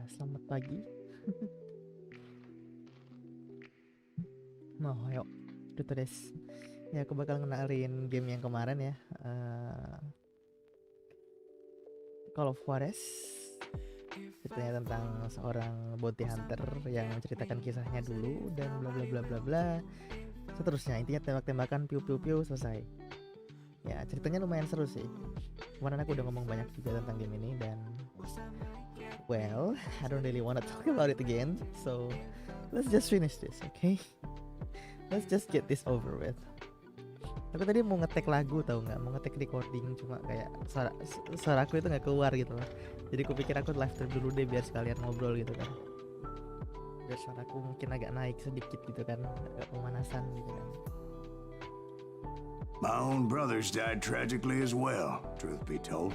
Selamat pagi. Nah, yuk, udah des. Ya, aku bakal ngenalin game yang kemarin ya. Call of Juarez. Ceritanya tentang seorang bounty hunter yang menceritakan kisahnya dulu dan bla bla bla bla bla. Seterusnya, intinya tembak-tembakan, piu-piu-piu, selesai. Ya, ceritanya lumayan seru sih. Kemarin aku udah ngomong banyak juga tentang game ini dan well, I don't really wanna talk about it again. So, let's just finish this, okay? Let's just get this over with. Aku tadi mau ngetek lagu tau nggak, mau ngetek recording, cuma kayak suara aku itu nggak keluar gitu loh. Jadi aku pikir aku live stream dulu deh biar sekalian ngobrol gitu kan. Biar suaraku mungkin agak naik sedikit gitu kan, agak pemanasan gitu kan. My own brothers died tragically as well, truth be told.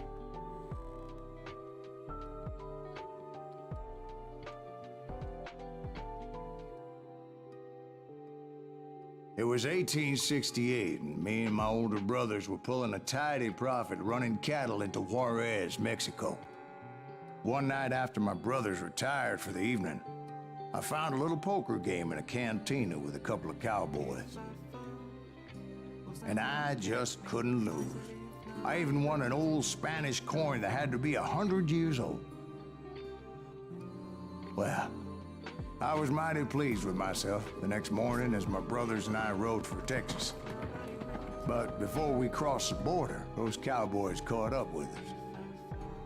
It was 1868, and me and my older brothers were pulling a tidy profit running cattle into Juarez, Mexico. One night after my brothers retired for the evening, I found a little poker game in a cantina with a couple of cowboys. And I just couldn't lose. I even won an old Spanish coin that had to be 100 years old. Well, I was mighty pleased with myself the next morning as my brothers and I rode for Texas. But before we crossed the border, those cowboys caught up with us.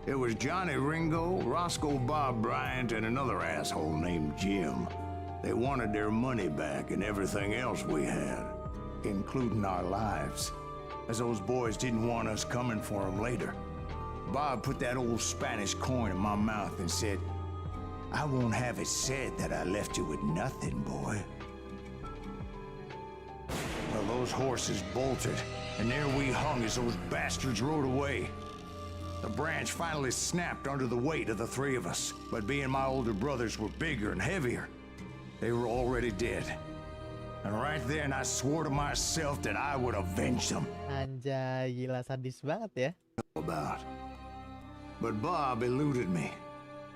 It was Johnny Ringo, Roscoe Bob Bryant, and another asshole named Jim. They wanted their money back and everything else we had, including our lives, as those boys didn't want us coming for them later. Bob put that old Spanish coin in my mouth and said, "I won't have it said that I left you with nothing, boy." Well, those horses bolted, and there we hung as those bastards rode away. The branch finally snapped under the weight of the three of us, but being my older brothers were bigger and heavier, they were already dead. And right then I swore to myself that I would avenge them. Anjay, gila sadis banget ya. About. But Bob eluded me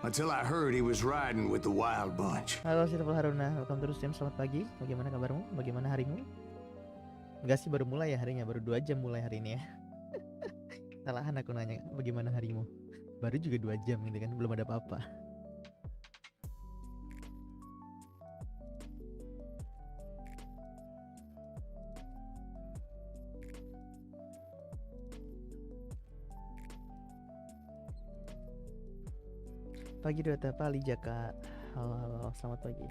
until I heard he was riding with the Wild Bunch. Halo Sirapul Haruna, welcome to Rustem, selamat pagi. Bagaimana kabarmu? Bagaimana harimu? Enggak sih, baru mulai ya harinya, baru 2 jam mulai hari ini ya. Salahan aku nanya, bagaimana harimu? Baru juga 2 jam gitu kan, belum ada apa-apa. Pagi Dota Pali Jaka. Halo, selamat pagi.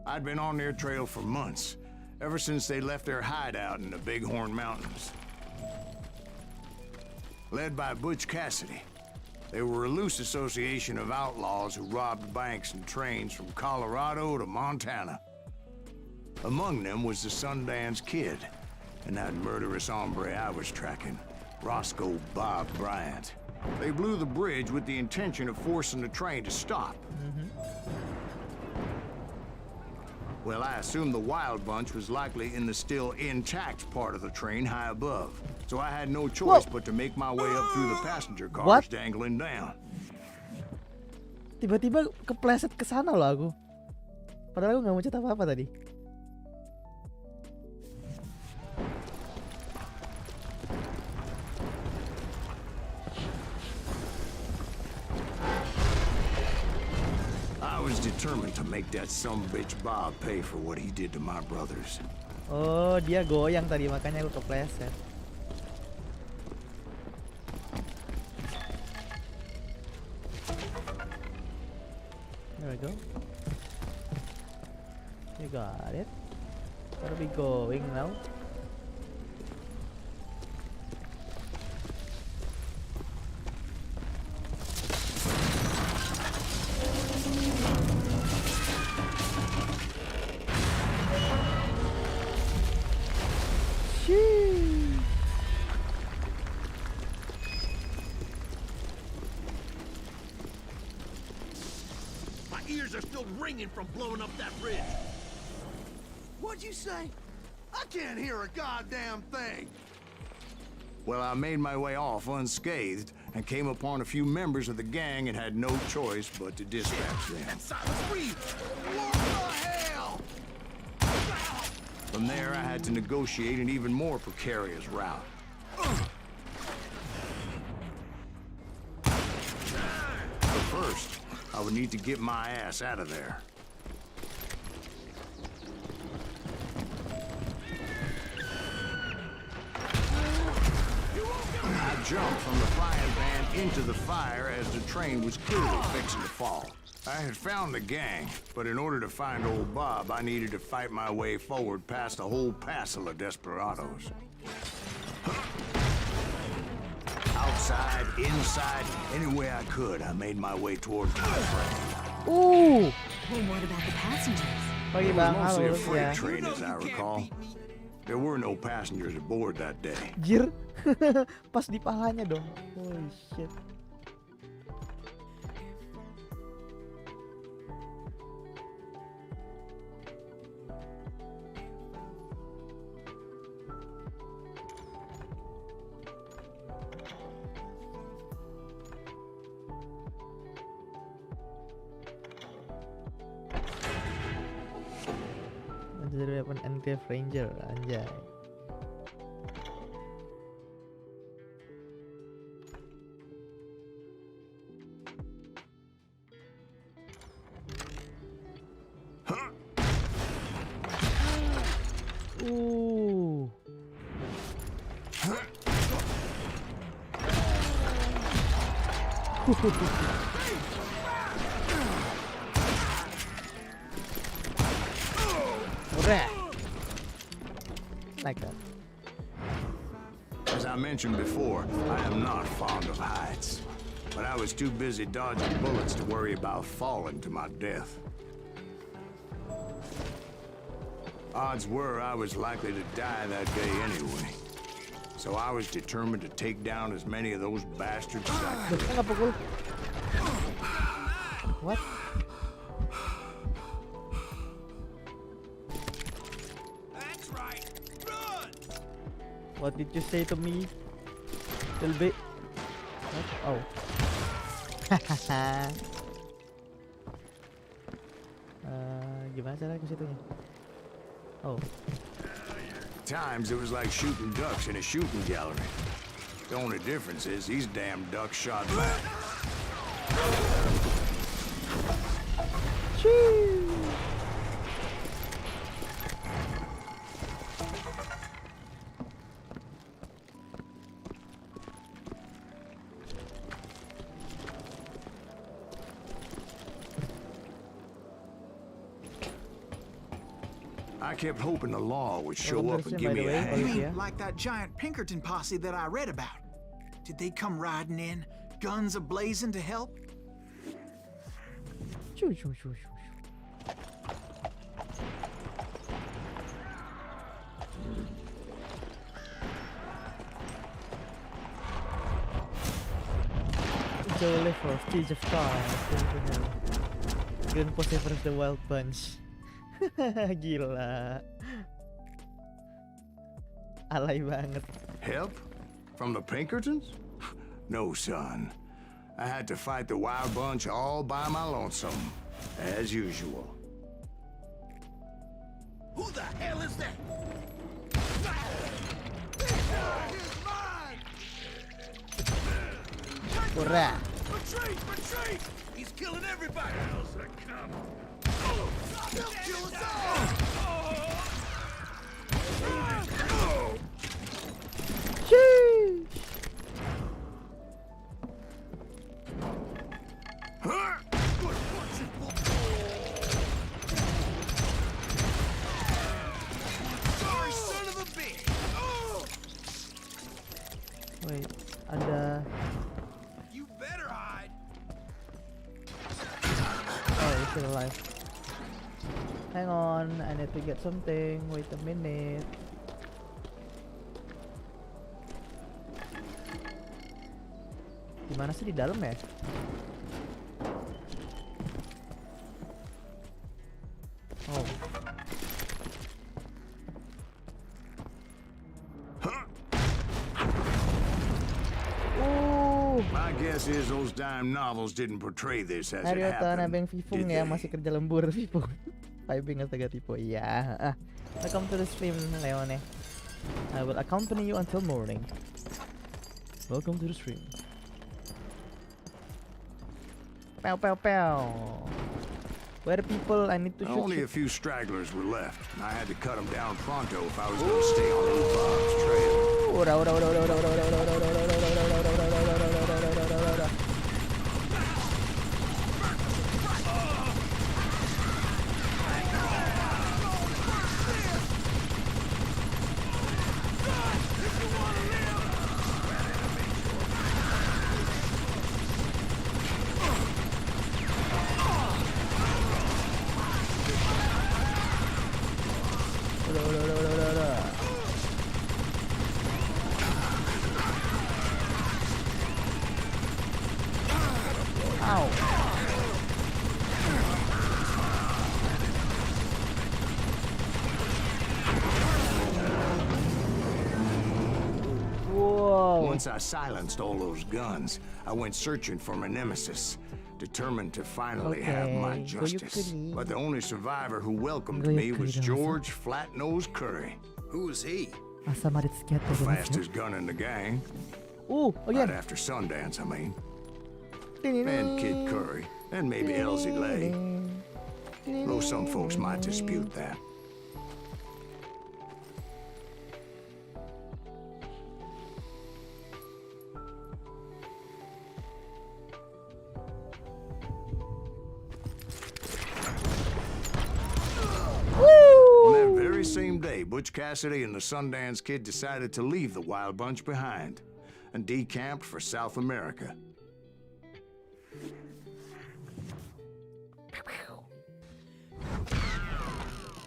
I'd been on their trail for months, ever since they left their hideout in the Bighorn Mountains. Led by Butch Cassidy, they were a loose association of outlaws who robbed banks and trains from Colorado to Montana. Among them was the Sundance Kid, and that murderous hombre I was tracking, Roscoe Bob Bryant. They blew the bridge with the intention of forcing the train to stop. Well, I assumed the Wild Bunch was likely in the still intact part of the train high above, so I had no choice but to make my way up through the passenger cars dangling down. Tiba-tiba kepleset ke sana loh aku. Padahal aku nggak mencet apa-apa tadi. I was determined to make that sumbitch Bob pay for what he did to my brothers. Oh, dia goyang tadi makanya aku kepleset. There we go. You got it. Where are we going now? My ears are still ringing from blowing up that bridge. What'd you say? I can't hear a goddamn thing. Well, I made my way off unscathed and came upon a few members of the gang and had no choice but to dispatch them. And Silas Reed! What the hell? From there, I had to negotiate an even more precarious route. But first, I would need to get my ass out of there. I jumped from the frying pan into the fire as the train was clearly fixing to fall. I had found the gang, but in order to find old Bob, I needed to fight my way forward past a whole passel of desperados. Outside, inside, any way I could, I made my way towards my friend. Well, what about the passengers? pagi It was bang, mostly a halo freight ya. train, as I recall. There were no passengers aboard that day. Jir, pas di palanya dong. Holy shit. Legendary weapon Enclave Ranger, anjay. Ooh. Udah. Like that. As I mentioned before, I am not fond of heights. But I was too busy dodging bullets to worry about falling to my death. Odds were I was likely to die that day anyway. So I was determined to take down as many of those bastards as I could. Nggak pukul. What? That's right. Run! What did you say to me? Dilby. What? Oh. Gimana cara ke situnya? Oh. Times it was like shooting ducks in a shooting gallery. The only difference is these damn ducks shot back. I kept hoping the law would show up and give me a By the way, hand. You Yeah. mean like that giant Pinkerton posse that I read about? Did they come riding in, guns a-blazing to help? Shoo, shoo, shoo, shoo, shoo. Joe level, Siege of Time, Grand Posse vs the Wild Bunch. Gila. Alay banget. Help? From the Pinkertons? No, son. I had to fight the Wild Bunch all by my lonesome, as usual. Who the hell is that? Ura. Retreat! Retreat! He's killing everybody! How's that come? He'll kill us all! Sheesh. Good punching, sorry, son of a bitch! Wait, ada. You better hide! Oh, he's still alive. Hang on, I need to get something. Wait a minute. Gimana sih di dalam ya? Oh. My guess is those dime novels didn't portray this as it Haryoto happened, Nabeng Vipung did ya, they? masih kerja lembur Vipung. Vibing astaga tipo. Iya. Welcome to the stream, Leone. I will accompany you until morning. Welcome to the stream. Pow pow pow. Where are people? I need to shoot. Only a few stragglers were left, and I had to cut them down pronto if I was going to stay on old Bob's trail. Ora ora ora ora ora ora ora ora ora ora ora ora ora ora ora ora ora ora. Ow. Whoa. Once I silenced all those guns, I went searching for my nemesis, determined to finally have my Okay, justice. goyuk But the only survivor who welcomed Goyuk me was kuri dong, George Flat-Nosed Curry, Who is he? Asa marit sekian the fastest gun in the gang. Right again. after Sundance, I mean. And Kid Curry, and maybe Elsie Lay. Though some folks might dispute that. On that very same day, Butch Cassidy and the Sundance Kid decided to leave the Wild Bunch behind and decamped for South America.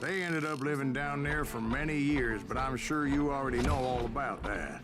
They ended up living down there for many years, but I'm sure you already know all about that.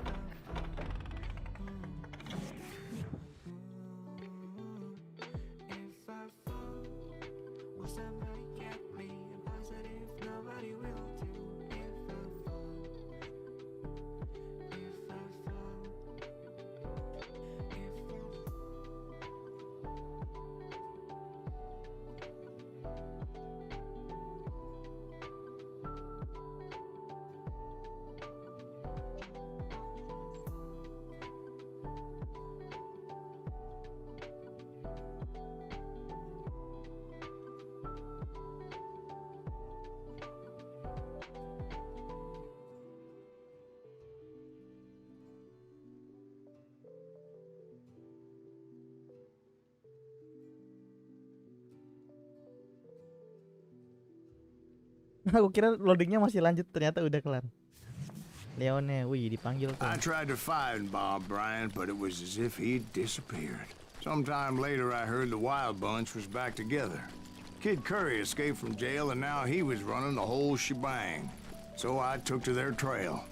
Aku kira loadingnya masih lanjut, ternyata udah kelar. Leone, wih dipanggil tuh. I tried to find Bob Bryant, but it was as if he'd disappeared. Sometime later, I heard the Wild Bunch was back together. Kid Curry escaped from jail, and now he was running the whole shebang. So I took to their trail,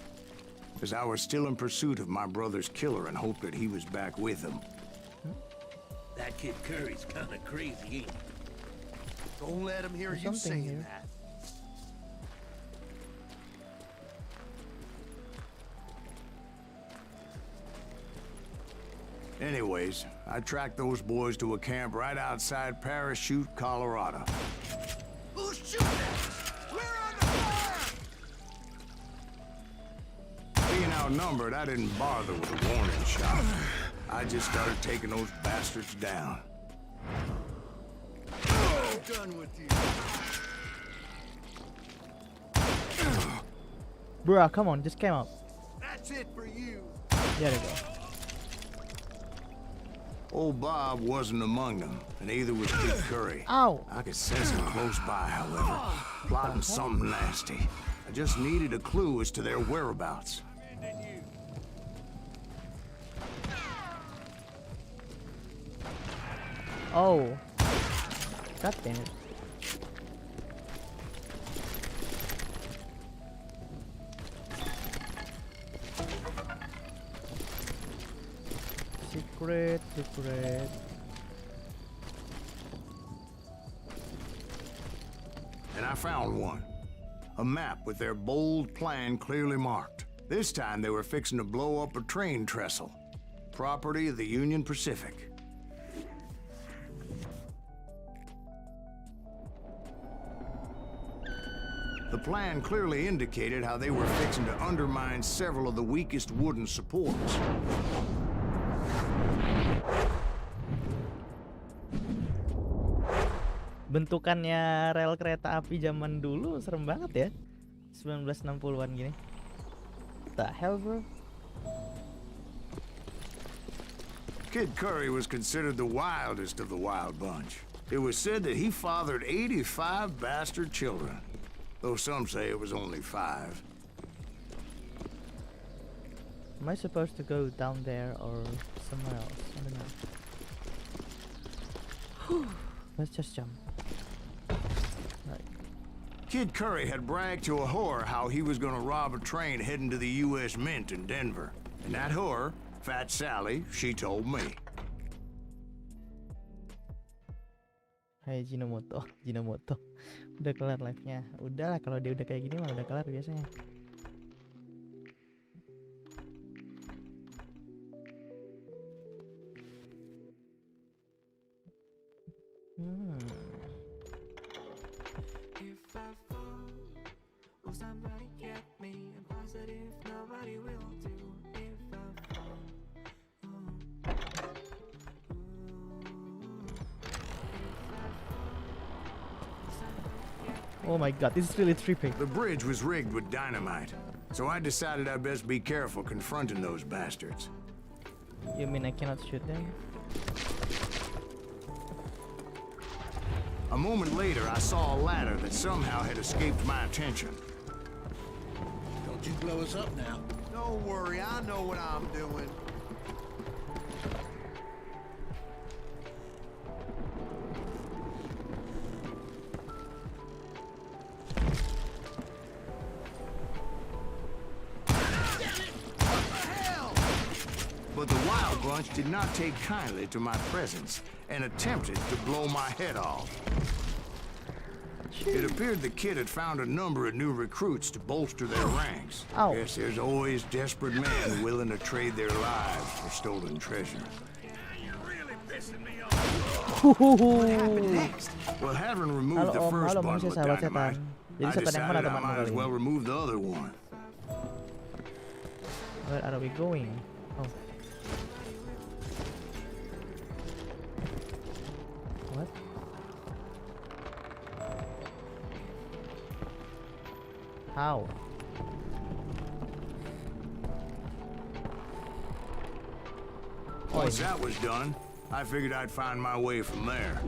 as I was still in pursuit of my brother's killer and hoped that he was back with him. That Kid Curry's kind of crazy, ain't he? Don't let him hear There's you something saying here. that. Anyways, I tracked those boys to a camp right outside Parachute, Colorado. Who's shooting at us? We're under fire! Being outnumbered, I didn't bother with a warning shot. I just started taking those bastards down. I'm done with you. Bruh, come on, just came up. That's it for you. There you go. Old Bob wasn't among them, and neither was Kid Curry. Ow! I could sense him close by, however, plotting something nasty. I just needed a clue as to their whereabouts. Oh. God damn it. Secret. And I found one. A map with their bold plan clearly marked. This time they were fixing to blow up a train trestle. property of the Union Pacific. The plan clearly indicated how they were fixing to undermine several of the weakest wooden supports. Bentukannya rel kereta api zaman dulu serem banget ya. 1960-an gini. The hell, bro? Kid Curry was considered the wildest of the wild bunch. It was said that he fathered 85 bastard children, though some say it was only 5. Am I supposed to go down there or somewhere else? I don't know. Let's just jump. Right. Kid Curry had bragged to a whore how he was gonna rob a train heading to the U.S. Mint in Denver. And that whore, Fat Sally, she told me. Hai Jinomoto, Jinomoto. Udah kelar live-nya. Udahlah kalau dia udah kayak gini mah udah kelar biasanya. Oh my god, this is really trippy. The bridge was rigged with dynamite, so I decided I'd best be careful confronting those bastards. You mean I cannot shoot them? A moment later, I saw a ladder that somehow had escaped my attention. Don't you blow us up now. Don't worry, I know what I'm doing. But the Wild Bunch did not take kindly to my presence and attempted to blow my head off. It appeared the kid had found a number of new recruits to bolster their ranks. Ow. Guess there's always desperate men willing to trade their lives for stolen treasure. You're really pissing me off. What happened next? Well, having removed the first halo bundle manusia of sahabat dynamite, setan. Jadi I setan yang mana decided I temanmu might kali as ini? well remove the other one. Where are we going? Oh. What? How? Once that was done, I figured I'd find my way from there.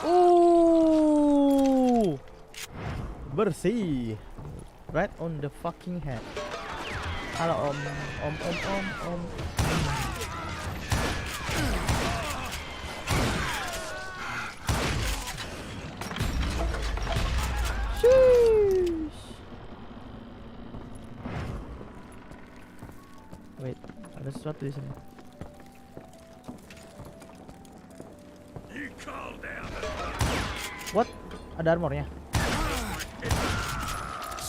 Ooh! Bersih. Right on the fucking head. Halo om. Sheesh. Wait, ada sesuatu di sini. What? Ada armornya?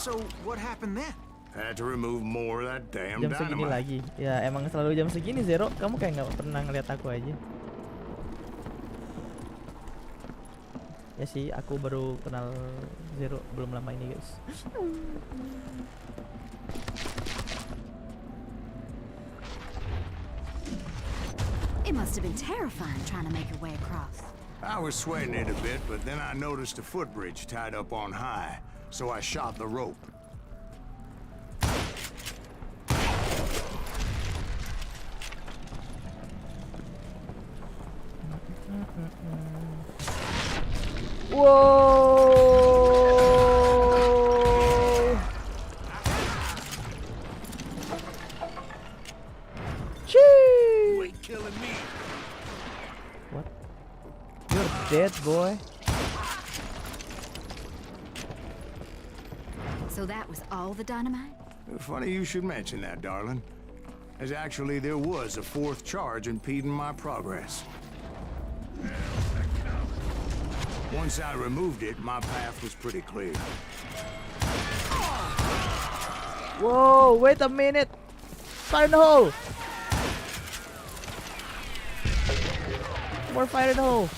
So, what happened then? Had to remove more of that damn Jam segini dynamite. lagi. Ya emang selalu jam segini Zero. Kamu kayak nggak pernah ngeliat aku aja. Ya sih, aku baru kenal Zero belum lama ini guys. It must have been terrifying trying to make your way across. I was sweating it a bit, but then I noticed a footbridge tied up on high, so I shot the rope. Whoa! Chee! You ain't killing me. What? You're dead, boy. So that was all the dynamite? Funny you should mention that, darling. as actually there was a fourth charge impeding my progress. Once I removed it, my path was pretty clear. Whoa, wait a minute. Fire in the hole. More fire in the hole.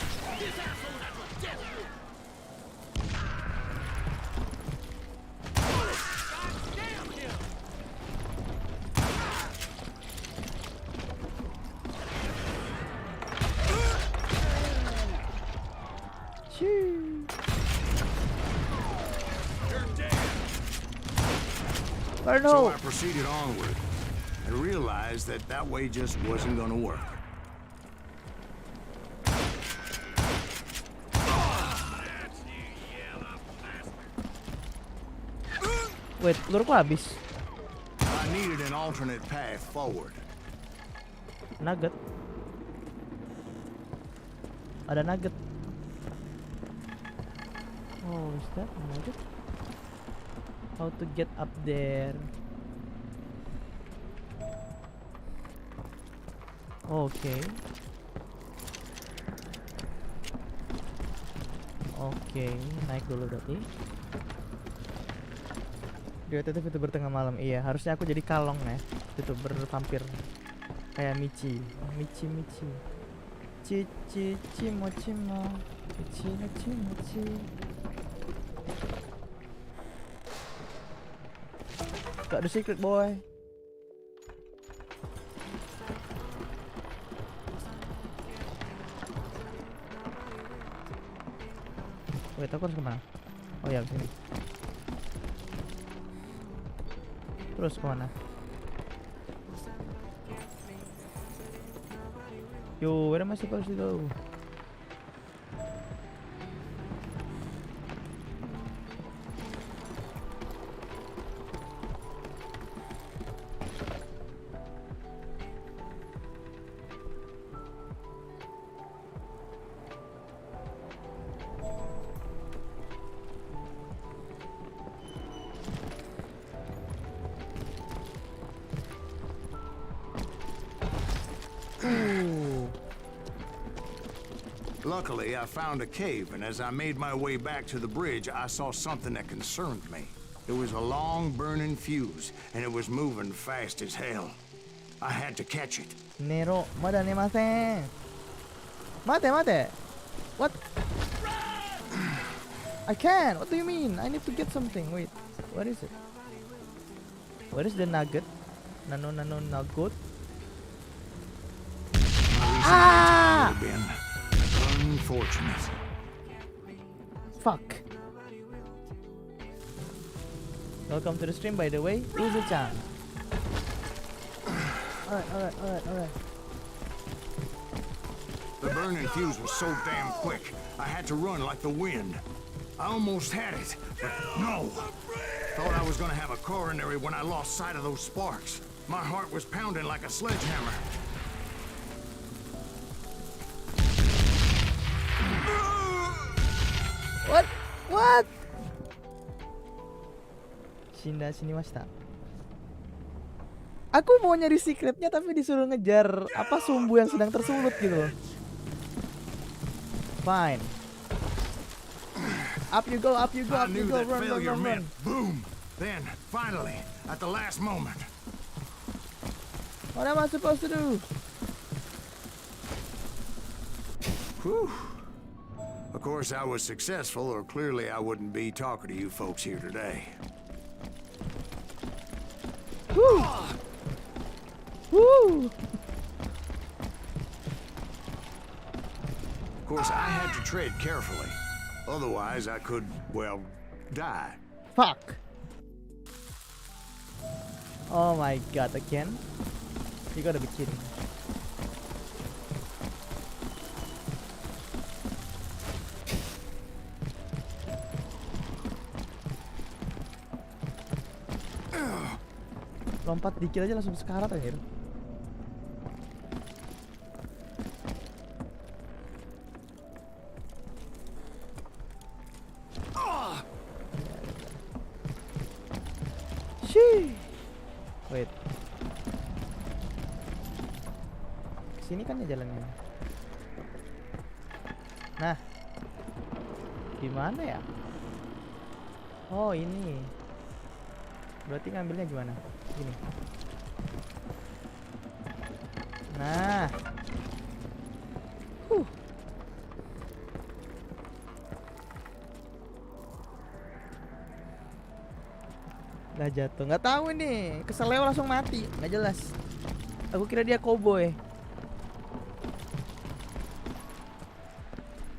Shoo. Fire in the So hole. I proceeded onward and realized that that way just wasn't gonna work. Wait, peluru kok habis? I needed an alternate path forward. Nugget. Ada nugget. Oh, is that a nugget? How to get up there? Okay. Oke, naik dulu berarti. Detektif itu bertengah malam. Iya, harusnya aku jadi kalong ya. Youtuber vampir kayak Michi. Michi. Cici cimo. Cici. Got the secret, boy. Wait, aku harus kemana? Oh ya, sini. Terus kemana? Yo, where am I supposed to go? Luckily, I found a cave, and as I made my way back to the bridge, I saw something that concerned me. It was a long burning fuse, and it was moving fast as hell. I had to catch it. Nero, madanimasen. Mate. What? I can't. What do you mean? I need to get something. Wait, what is it? What is the nugget? Nano nugget. Ah! Would have been unfortunate. Fuck. Welcome to the stream, by the way. Uzu-chan. Alright. The burning fuse was so damn quick, I had to run like the wind. I almost had it, but no. Thought I was gonna have a coronary when I lost sight of those sparks. My heart was pounding like a sledgehammer. What? Shinimashita. Aku mau nyari secretnya tapi disuruh ngejar apa sumbu yang sedang tersulut gitu loh. Fine. Up you go, I knew that run. failure meant boom. Then, finally, at the last moment. What am I supposed to do? Whew. Of course, I was successful, or clearly I wouldn't be talking to you folks here today. Woo! Woo! Of course, I had to tread carefully. Otherwise, I could, well, die. Fuck. Oh my god, again? You gotta be kidding. Lompat dikit aja langsung sekarat aja. Shee. Wait. sini kan ya jalannya. Nah, di mana ya? Oh ini. Berarti ngambilnya gimana? Gini. Nah. Lah jatuh, nggak tahu nih, keseleo langsung mati, nggak jelas. Aku kira dia cowboy,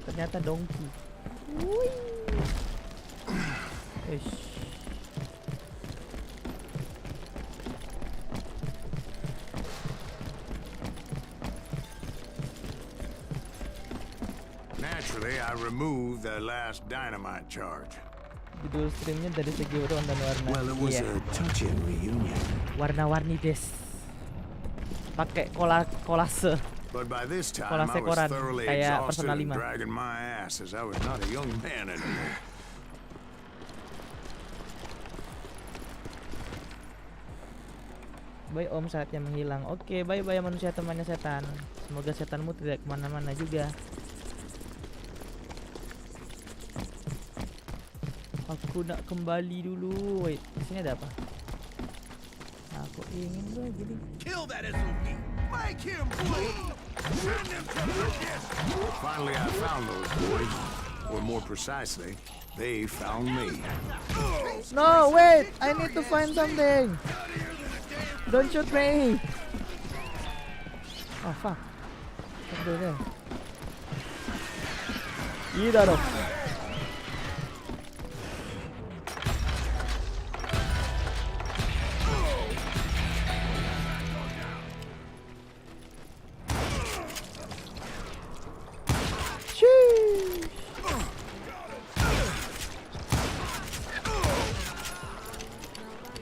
ternyata donkey. Wih. Ish. Naturally, I removed the last dynamite charge. Judul streamnya dari segi urutan dan warna. Well, it was Iya. a touching reunion. Warna-warni des. Pakai kolase. But by this time, Kolase I was koran, thoroughly kayak exhausted Persona and 5. dragging my ass as I was not a young man anymore. Bye om, saatnya menghilang. Oke, bye-bye manusia temannya setan. Semoga setanmu tidak kemana-mana juga. Aku nak kembali dulu. Wait, di sini ada apa? Aku ingin bro gini. Kill that SOB! Make him bleed! Send him to the death! Finally, I found those boys. Or more precisely, they found me. No, wait! I need to find something. Don't shoot me. Oh fuck. What do there? Iya dong.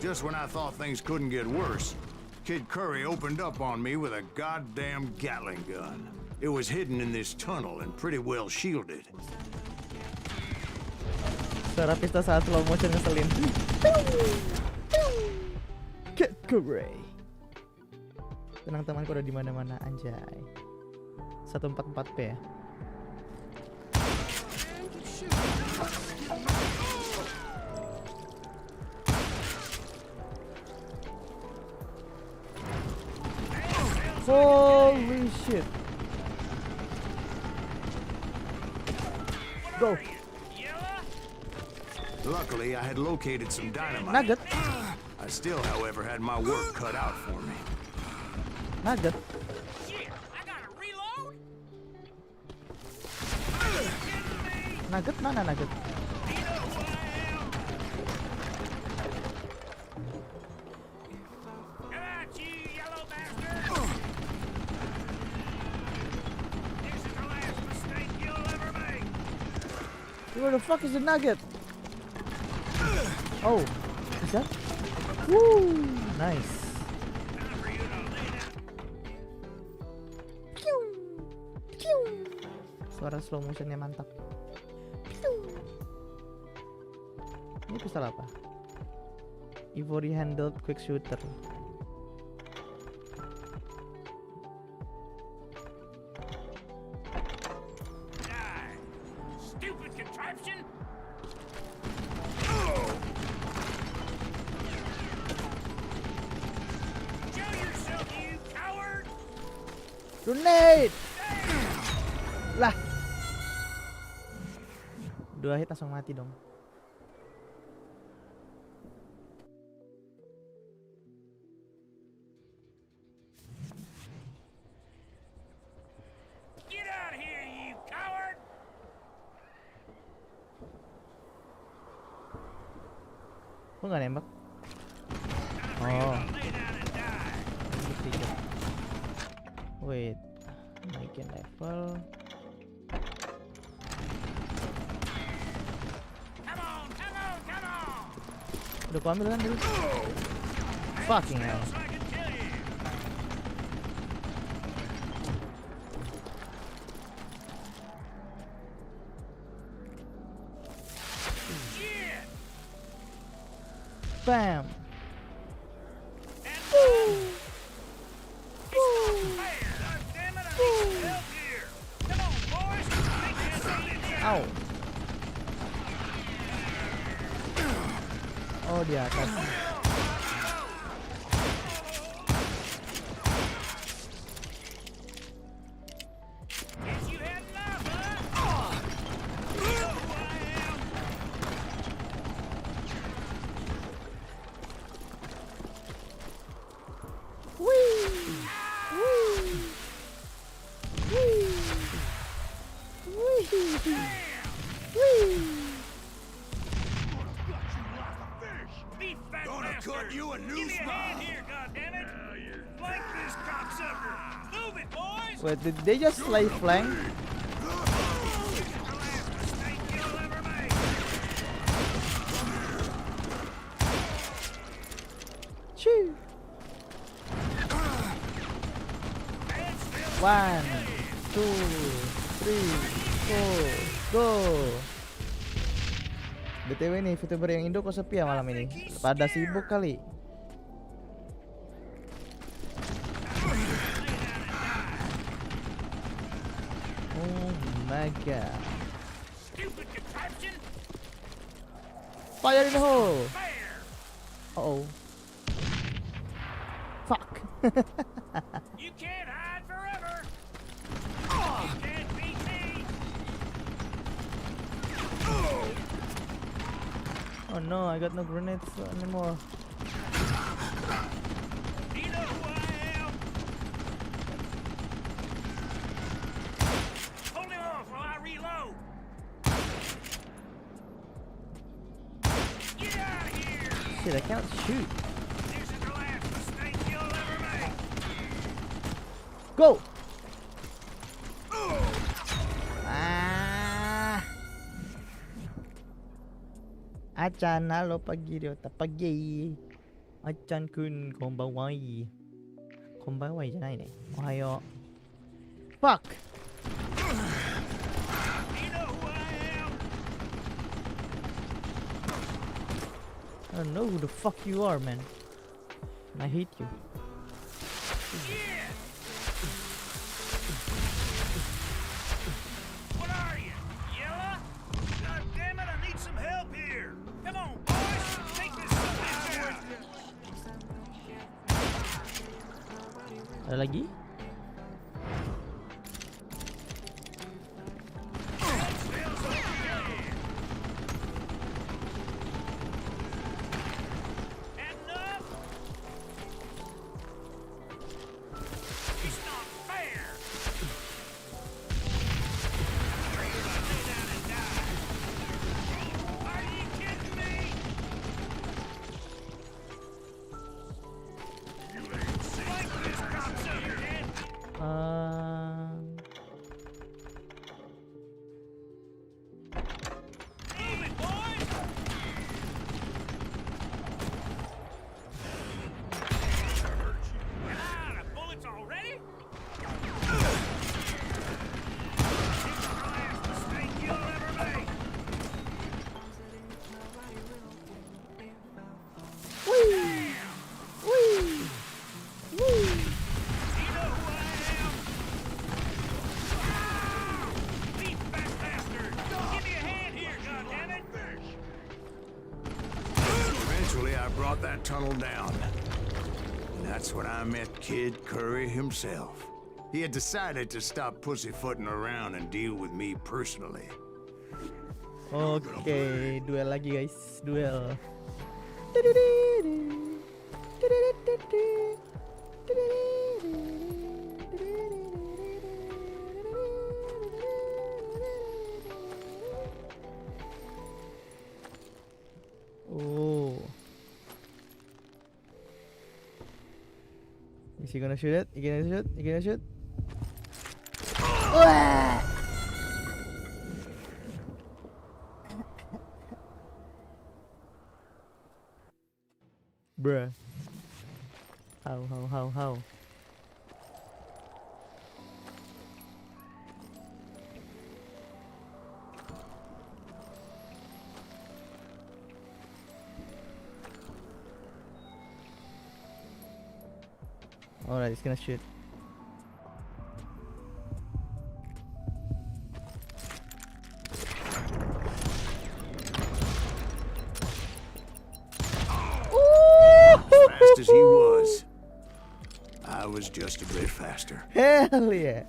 Just when I thought things couldn't get worse, Kid Curry opened up on me with a goddamn Gatling gun. It was hidden in this tunnel and pretty well shielded. Suara pistol saat slow motion ngeselin. Kid Curry. Tenang temanku ada di mana-mana anjay. 144p ya. Holy shit. Go. Luckily, I had located some dynamite. Nugget. I still, however, had my work cut out for me. Nugget. Nugget mana nugget? Where the fuck is the nugget? Oh, is that? Woo, nice. Suara slow motionnya mantap. Ini pistol apa? Ivory handled quick shooter. Stupid contraption! Show yourself, you coward! Grenade! Lah. 2 hit langsung mati dong. Get out of here, you coward! Kok nggak nembak? Oh. Lay down and die! Wait, naikin level. Come on, come on, come on! Udah gua ambil kan dulu. Fucking hell. So I can kill you! Shit! Bam. And fire! God damn it, Ow. Oh, di atas. Guess you had enough, huh? You know who I am. Beef fat Gonna bastard. cut you a new Give me a hand smile. here, goddammit. Flank this cocksucker. Move it, boys. Wait, did they just lay flank? This is the last mistake you'll ever make. Choo. Stand still. 1, 2, 3, 4, go. BTW nih, VTuber yang Indo kok sepi ya malam ini? Pada sibuk kali. Oh my god. Stupid contraption. Fire in the hole. Fair. Uh-oh. Fuck. You can't hide forever. You can't beat me. Oh no, I got no grenades anymore. You know who I am. Hold him off while I reload. Get out of here. Shit, I can't shoot. This is the last mistake you'll ever make. Go! Ah! Achan, halo pagi Ryota, pagi. Achan kun, konbanwai. Konbanwai じゃないね。おはよう。Fuck! You know who I am. I don't know who the fuck you are, man. I hate you. Yeah. What are you? Yellow? God damn it, I need some help here. Come on, boys. Take this bitch out. Ada lagi? Bill's over here. Had enough? It's not fair. Are you gonna lay down and die? Are you kidding me? Flank this cocksucker, man. Move it, boys! You're out of bullets already? This is the last mistake you'll ever make. You know who I am? Beef fat bastard! Give me a hand here, goddammit! Eventually, I brought that tunnel down. And that's when I met Kid Curry himself. He had decided to stop pussyfooting around and deal with me personally. Oke, duel lagi guys, duel. Oh. Is he gonna shoot it? You gonna shoot? You gonna shoot? Wah! Bruh. How? Alright, he's gonna shoot. fast as he was, I was just a bit faster. Hell yeah.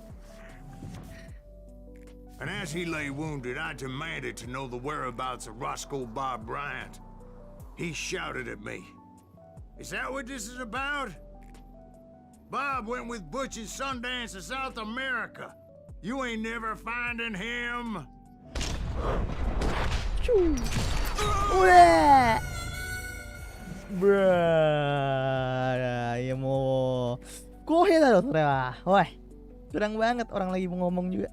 And as he lay wounded, I demanded to know the whereabouts of Roscoe Bob Bryant. He shouted at me. Is that what this is about? Bob went with Butch's Sundance to South America. You ain't never finding him. Choo. Udah. Bruh, ya mau kohe dah loh, wah, curang banget orang lagi mau ngomong juga.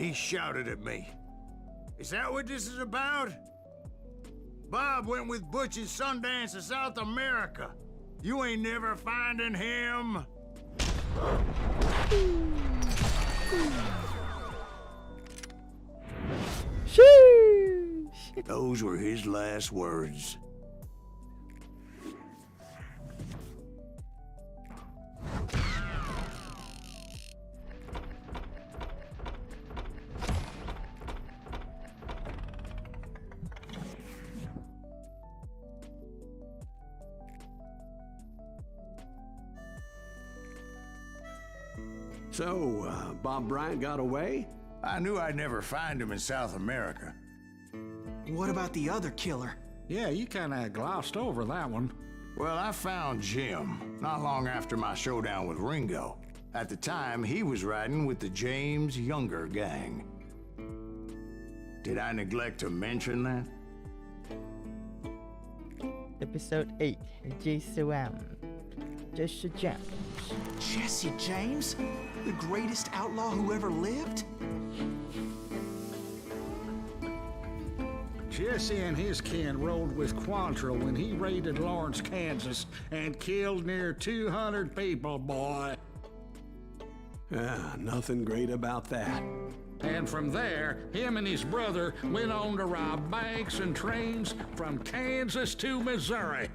He shouted at me. Is that what this is about? Bob went with Butch's Sundance to South America. You ain't never finding him. Sheesh. Those were his last words. So, Bob Bryant got away? I knew I'd never find him in South America. What about the other killer? Yeah, you kinda glossed over that one. Well, I found Jim not long after my showdown with Ringo. At the time, he was riding with the James Younger gang. Did I neglect to mention that? Episode 8, Jesse James. Jesse James? The greatest outlaw who ever lived? Jesse and his kin rode with Quantrill when he raided Lawrence, Kansas, and killed near 200 people, boy. Nothing great about that. And from there, him and his brother went on to rob banks and trains from Kansas to Missouri.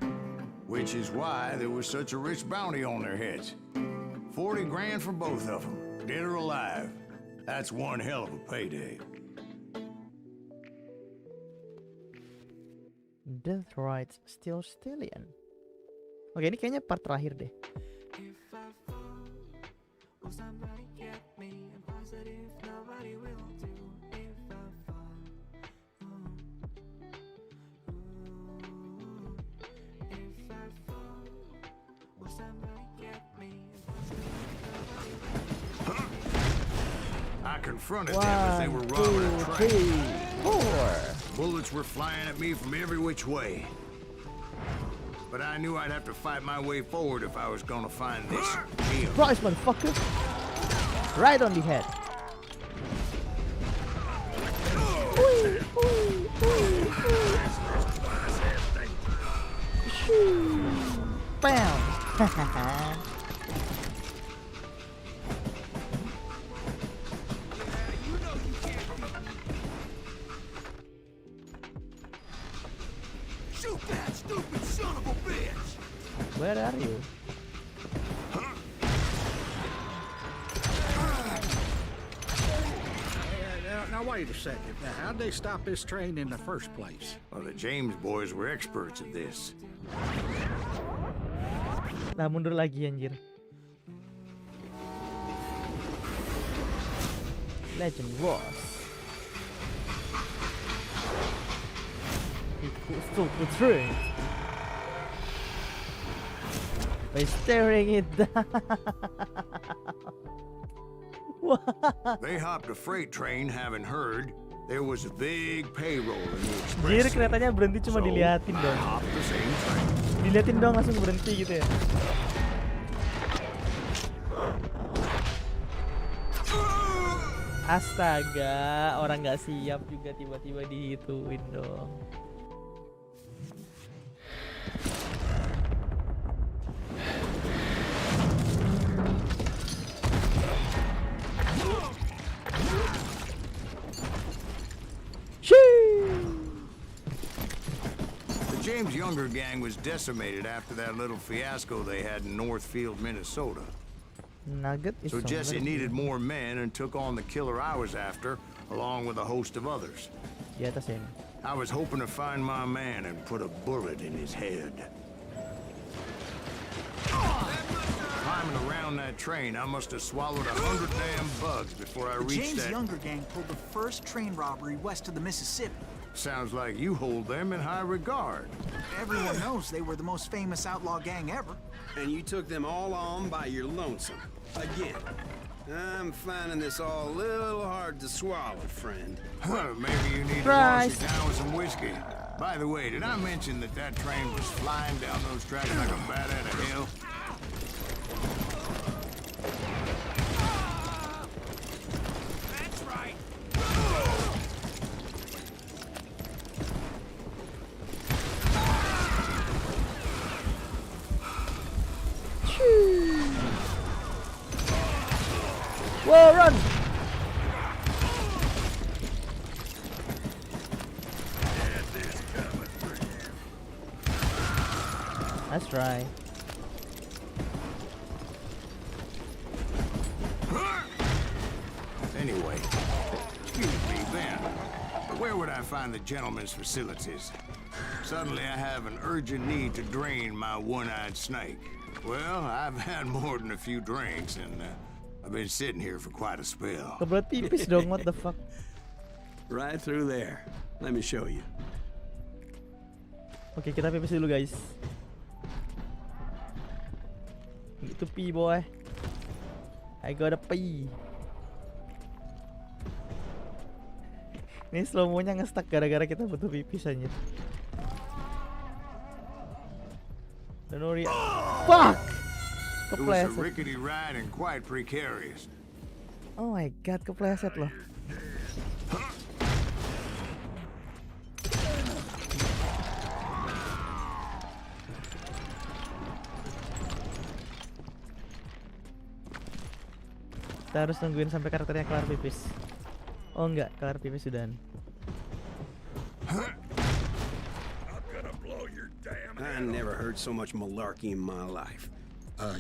Which is why there was such a rich bounty on their heads. 40 grand for both of them, dead or alive. That's one hell of a payday. Death Rides Still Stallion. Oke, ini kayaknya part terakhir deh. I confronted them as they were robbing a 1, 2, train. 3, 4. Bullets were flying at me from every which way. But I knew I'd have to fight my way forward if I was gonna find this Jim. Price, motherfucker. Right on the head. Bam. Shoot that stupid son of a bitch! Where are you? Now wait a second. Now, how'd they stop this train in the first place? Well, the James boys were experts at this. Nah, mundur lagi anjir. Legend was he took the train by staring it down. They hopped a freight train, having heard there was a big payroll in the Jadi express. keretanya berhenti cuma So, diliatin I dong. hopped the same train. Diliatin dong langsung berhenti gitu ya. Astaga, orang nggak siap juga tiba-tiba dihituin dong. The James Younger gang was decimated after that little fiasco they had in Northfield, Minnesota. Nugget is So Jesse stronger. needed more men and took on the killer I was after, along with a host of others. Di atas ya ini. I was hoping to find my man and put a bullet in his head. Climbing around that train, I must have swallowed 100 damn bugs before I The reached James that. Younger gang pulled the first train robbery west of the Mississippi. Sounds like you hold them in high regard. Everyone knows they were the most famous outlaw gang ever. And you took them all on by your lonesome. Again. I'm finding this all a little hard to swallow, friend. Maybe you need Christ. to wash it down with some whiskey. By the way, did I mention that that train was flying down those tracks like a bat out of hell? That's right. Whoa, run! That's right. Anyway, excuse me, Ben. Where would I find the gentleman's facilities? Suddenly I have an urgent need to drain my one-eyed snake. Well, I've had more than a few drinks, and I've been sitting here for quite a spell. Kebelet pipis dong, what the fuck? Right through there. Let me show you. Oke, kita pipis dulu guys. Need to pee, boy. I gotta pee. Ini slow-mo-nya nge-stuck gara-gara kita butuh pipis aja. Don't worry. Fuck! It was a Kepleset. rickety ride and quite precarious. Oh my god, kepleset loh. Kita harus nungguin sampai karakternya kelar pipis. Oh enggak, kelar pipis sudahan. I never heard so much malarkey in my life.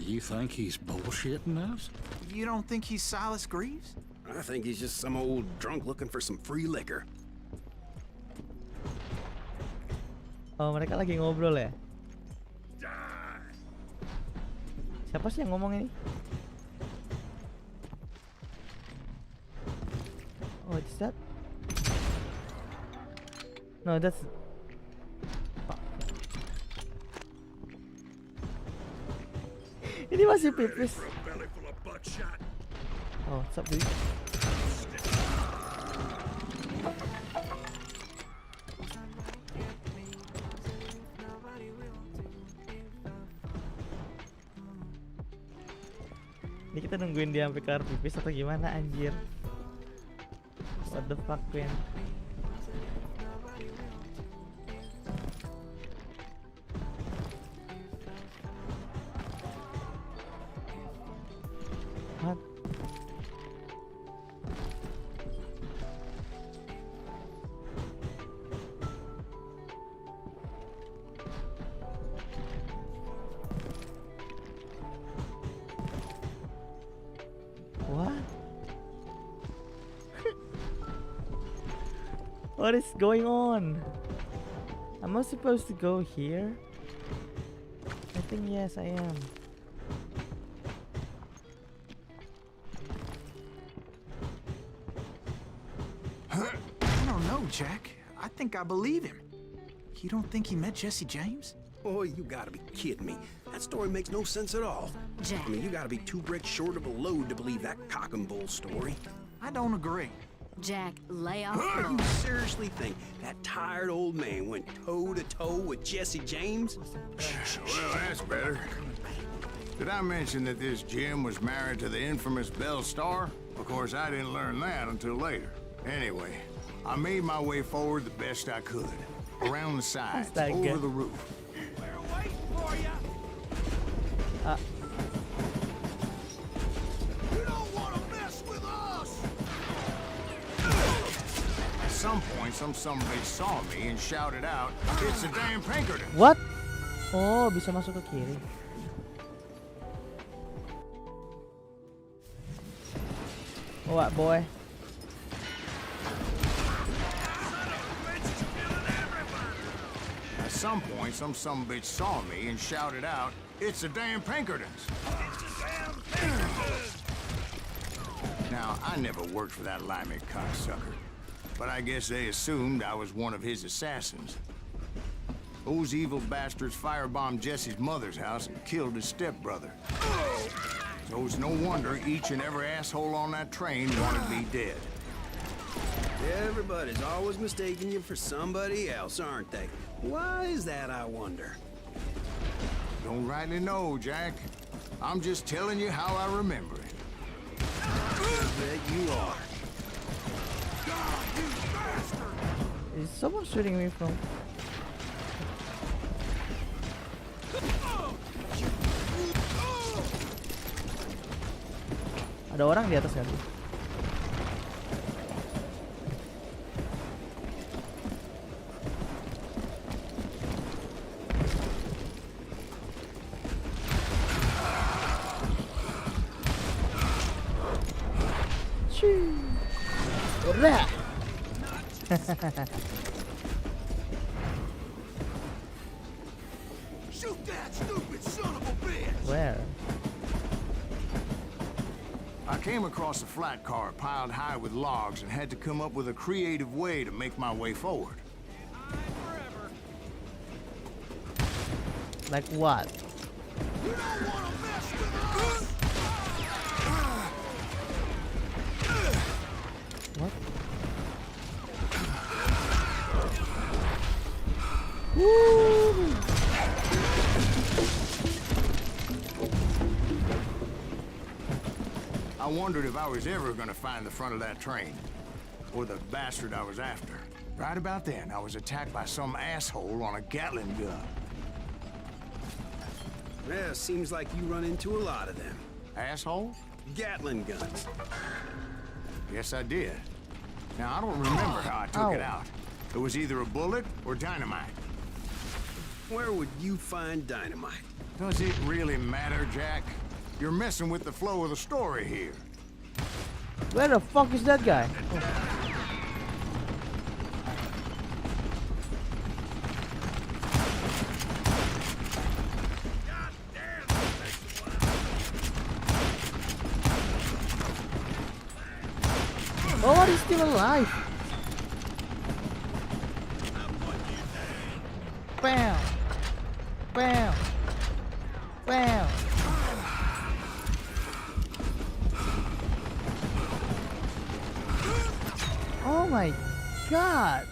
You think he's bullshitting us? You don't think he's Silas Greaves? I think he's just some old drunk looking for some free liquor. Oh, mereka lagi ngobrol ya? Siapa sih yang ngomong ini? Oh, what's that? No, that's... Fuck. Ini masih pipis. Oh, what's up, dude? Ini kita nungguin dia sampai kelar pipis atau gimana anjir? What the fuck, man? What? What? What is going on? Am I supposed to go here? I think yes, I am. I don't know, Jack. I think I believe him. You don't think he met Jesse James? Oh, you gotta be kidding me. That story makes no sense at all. Jack. I mean, you gotta be two bricks short of a load to believe that cock and bull story. I don't agree. Jack, lay off the You bull. seriously think that tired old man went toe-to-toe with Jesse James? Well, that's better. Did I mention that this Jim was married to the infamous Belle Starr? Of course, I didn't learn that until later. Anyway, I made my way forward the best I could. Around the sides, that over good? the roof. We're waiting for you. You don't want to mess with us. At some point, some bitch saw me and shouted out, "It's a damn Pinkerton!" What? Oh, bisa masuk ke kiri. What, boy? some point, some sumbitch saw me and shouted out, "It's the damn Pinkertons!" Now, I never worked for that limey cocksucker, but I guess they assumed I was one of his assassins. Those evil bastards firebombed Jesse's mother's house and killed his stepbrother. So it's no wonder each and every asshole on that train wanted me dead. Everybody's always mistaking you for somebody else, aren't they? Why is that, I wonder? Don't rightly know, Jack. I'm just telling you how I remember it. I bet you are. Is someone shooting me from? Ada orang di atas kan? Udah. Shoot that stupid son of a bitch! Where? I came across a flat car piled high with logs and had to come up with a creative way to make my way forward. Like what? You don't want to mess with us! What? Woo! I wondered if I was ever gonna find the front of that train, or the bastard I was after. Right about then, I was attacked by some asshole on a Gatling gun. Yeah, seems like you run into a lot of them. Asshole? Gatling guns. Yes, I did. Now, I don't remember how I took it Ow. out. It was either a bullet or dynamite. Where would you find dynamite? Does it really matter, Jack? You're messing with the flow of the story here. Where the fuck is that guy? Oh, he's still alive. Bam! Bam! Bam! Oh my god.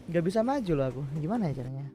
Gak bisa maju loh aku. Gimana ya caranya?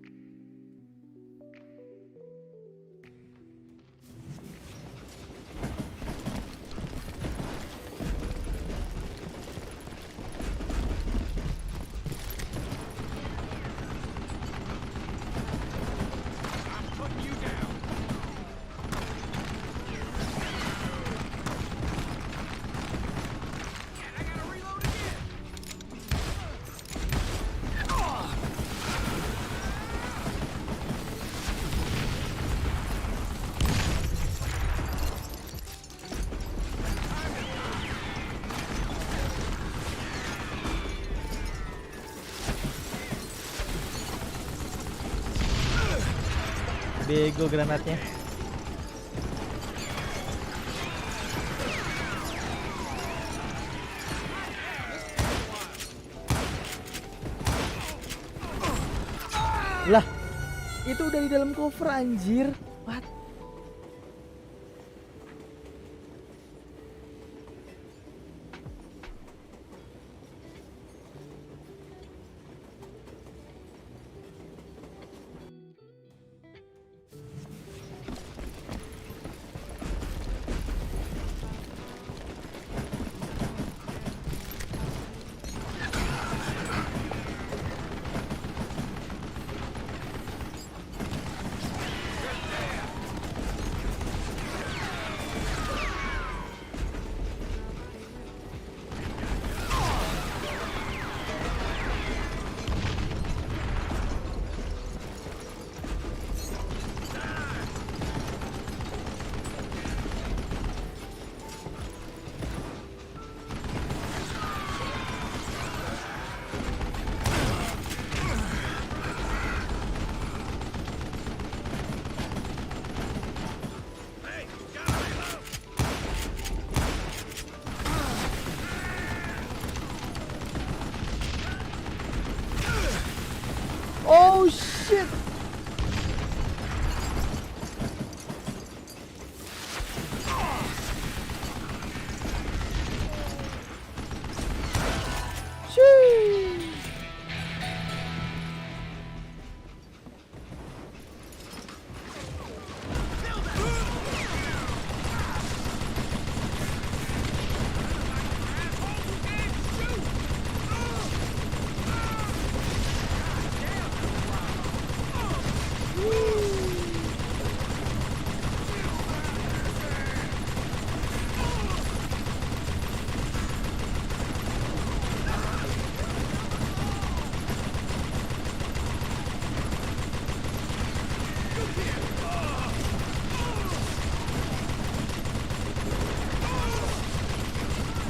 Bego granatnya. Lah, itu udah di dalam cover anjir. What?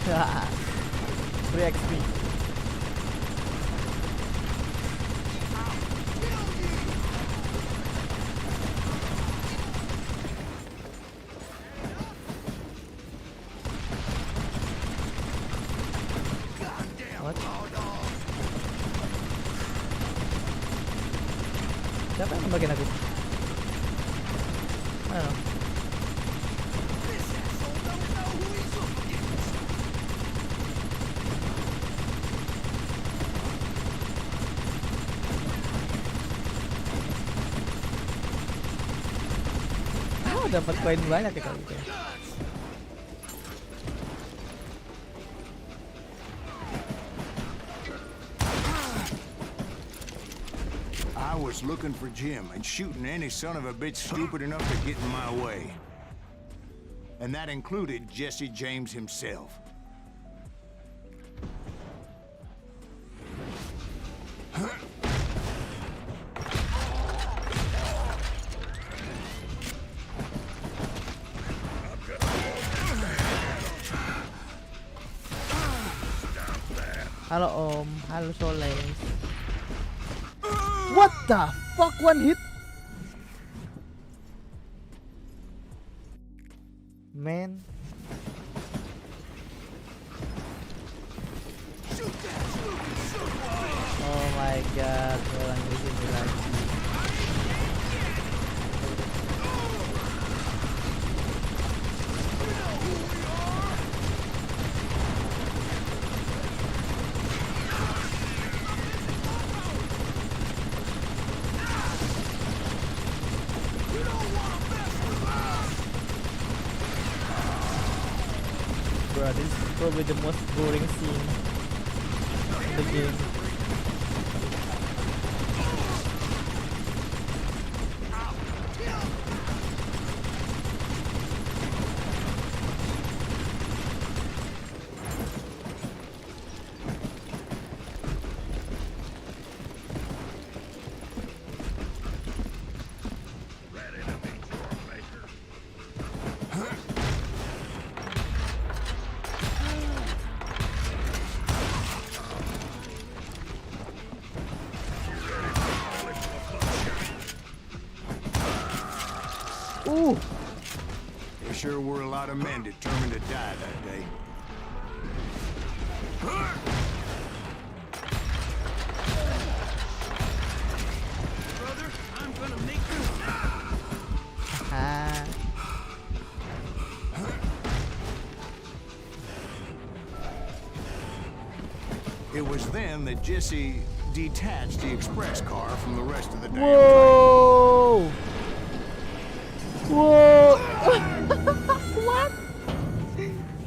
3 XP. What? Siapa yang nembakin aku? Mana? Dapat koin banyak ya kalau gitu. I was looking for Jim and shooting any son of a bitch stupid enough to get in my way. And that included Jesse James himself. Halo Om, halo Soleh. What the fuck, one hit? Man. Oh my god, orang di sini lagi. Bro, this is probably the most boring scene in the game. There sure were a lot of men determined to die that day. Brother, I'm gonna make you. It was then that Jesse detached the express car from the rest of the damn Wow. Wow. What?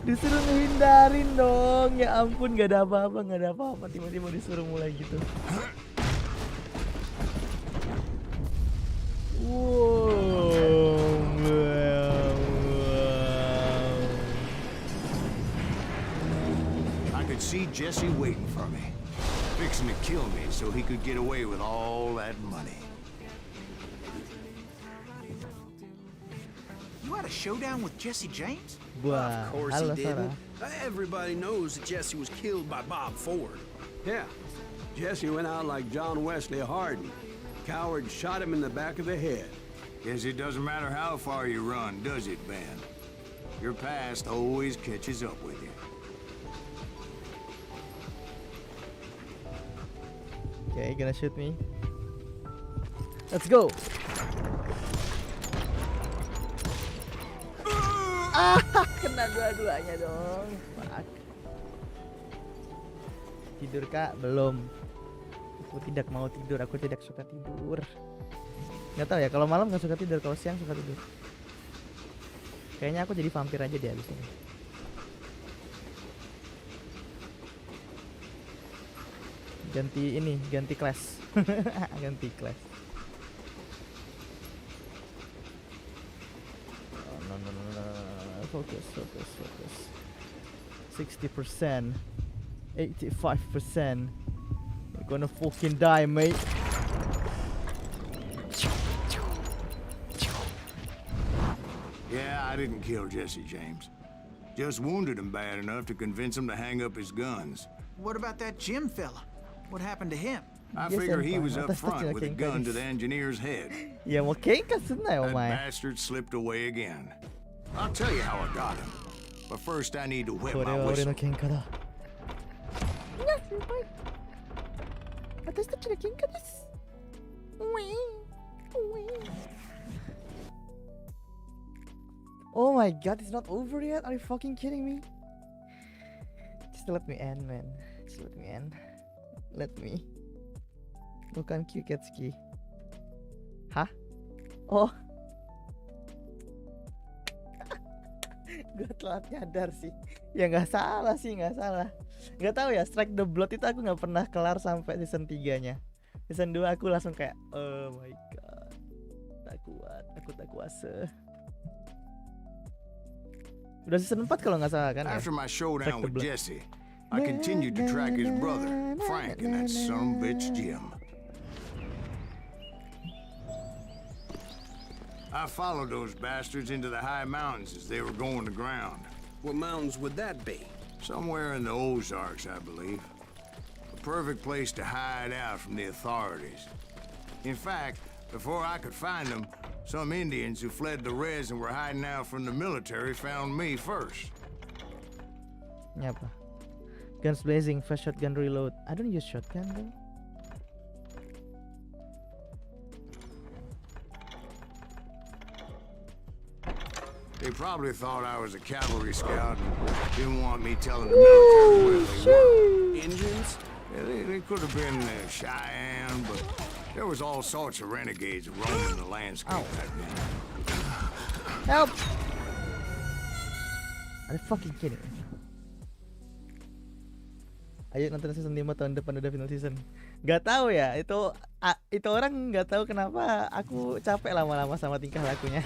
Disuruh ngehindarin dong. Ya ampun, gak ada apa-apa, gak ada apa-apa. Tiba-tiba disuruh mulai gitu. Wow. I could see Jesse waiting for me, fixing to kill me so he could get away with all that money. You had a showdown with Jesse James? Wah, Of course halo he Sarah. didn't. Everybody knows that Jesse was killed by Bob Ford. Yeah. Jesse went out like John Wesley Hardin. Coward shot him in the back of the head. Guess it doesn't matter how far you run, does it, Ben? Your past always catches up with you. Okay, gonna shoot me. Let's go. Kena dua-duanya dong. Fuck. Tidur kak? Belum. Aku tidak mau tidur. Aku tidak suka tidur. Gak tau ya. Kalau malam nggak suka tidur. Kalau siang suka tidur. Kayaknya aku jadi vampir aja deh abis ini. Ganti ini, ganti kelas. Ganti kelas. Oh, no. Focus. 60%, 85%. You're gonna fucking die, mate. Yeah, I didn't kill Jesse James. Just wounded him bad enough to convince him to hang up his guns. What about that Jim fella? What happened to him? I Yes, figure he senpai. was up Atas front kecil with a King gun to Kadis. the engineer's head. いやもう喧嘩すんなよお That 前。 bastard slipped away again. I'll tell you how I got him. But first I need to wet これ my は俺 whistle. の喧嘩だ。いや先輩。私たちの喧嘩です。ウィーンウィーン。Oh my god, it's not over yet? Are you fucking kidding me? Just let me end, man. Just let me end. Let me. Bukan Kyuketsuki. Hah? Oh. Gue telat nyadar sih. Ya nggak salah sih, nggak salah. Nggak tahu ya, Strike the Blood itu aku nggak pernah kelar sampai season 3-nya. Season 2 aku langsung kayak, oh my god. Tak kuat, aku tak kuasa. Udah season 4 kalau nggak salah kan ya? After my Strike showdown the with blood. Jesse, I continued to track his brother, Frank, and that sumbitch Jim. I followed those bastards into the high mountains as they were going to ground. What mountains would that be? Somewhere in the Ozarks, I believe. A perfect place to hide out from the authorities. In fact, before I could find them, some Indians who fled the Reds and were hiding out from the military found me first. Ini apa? Guns blazing, fast shotgun reload. I don't use shotgun though. They probably thought I was a cavalry scout and didn't want me telling the military where they were. Indians? Yeah, they could have been Cheyenne, but there was all sorts of renegades roaming the landscape that day. Help! Are you fucking kidding me? Ayo nonton season 5 tahun depan udah final season. Gak tahu ya, itu orang nggak tahu kenapa aku capek lama-lama sama tingkah lakunya.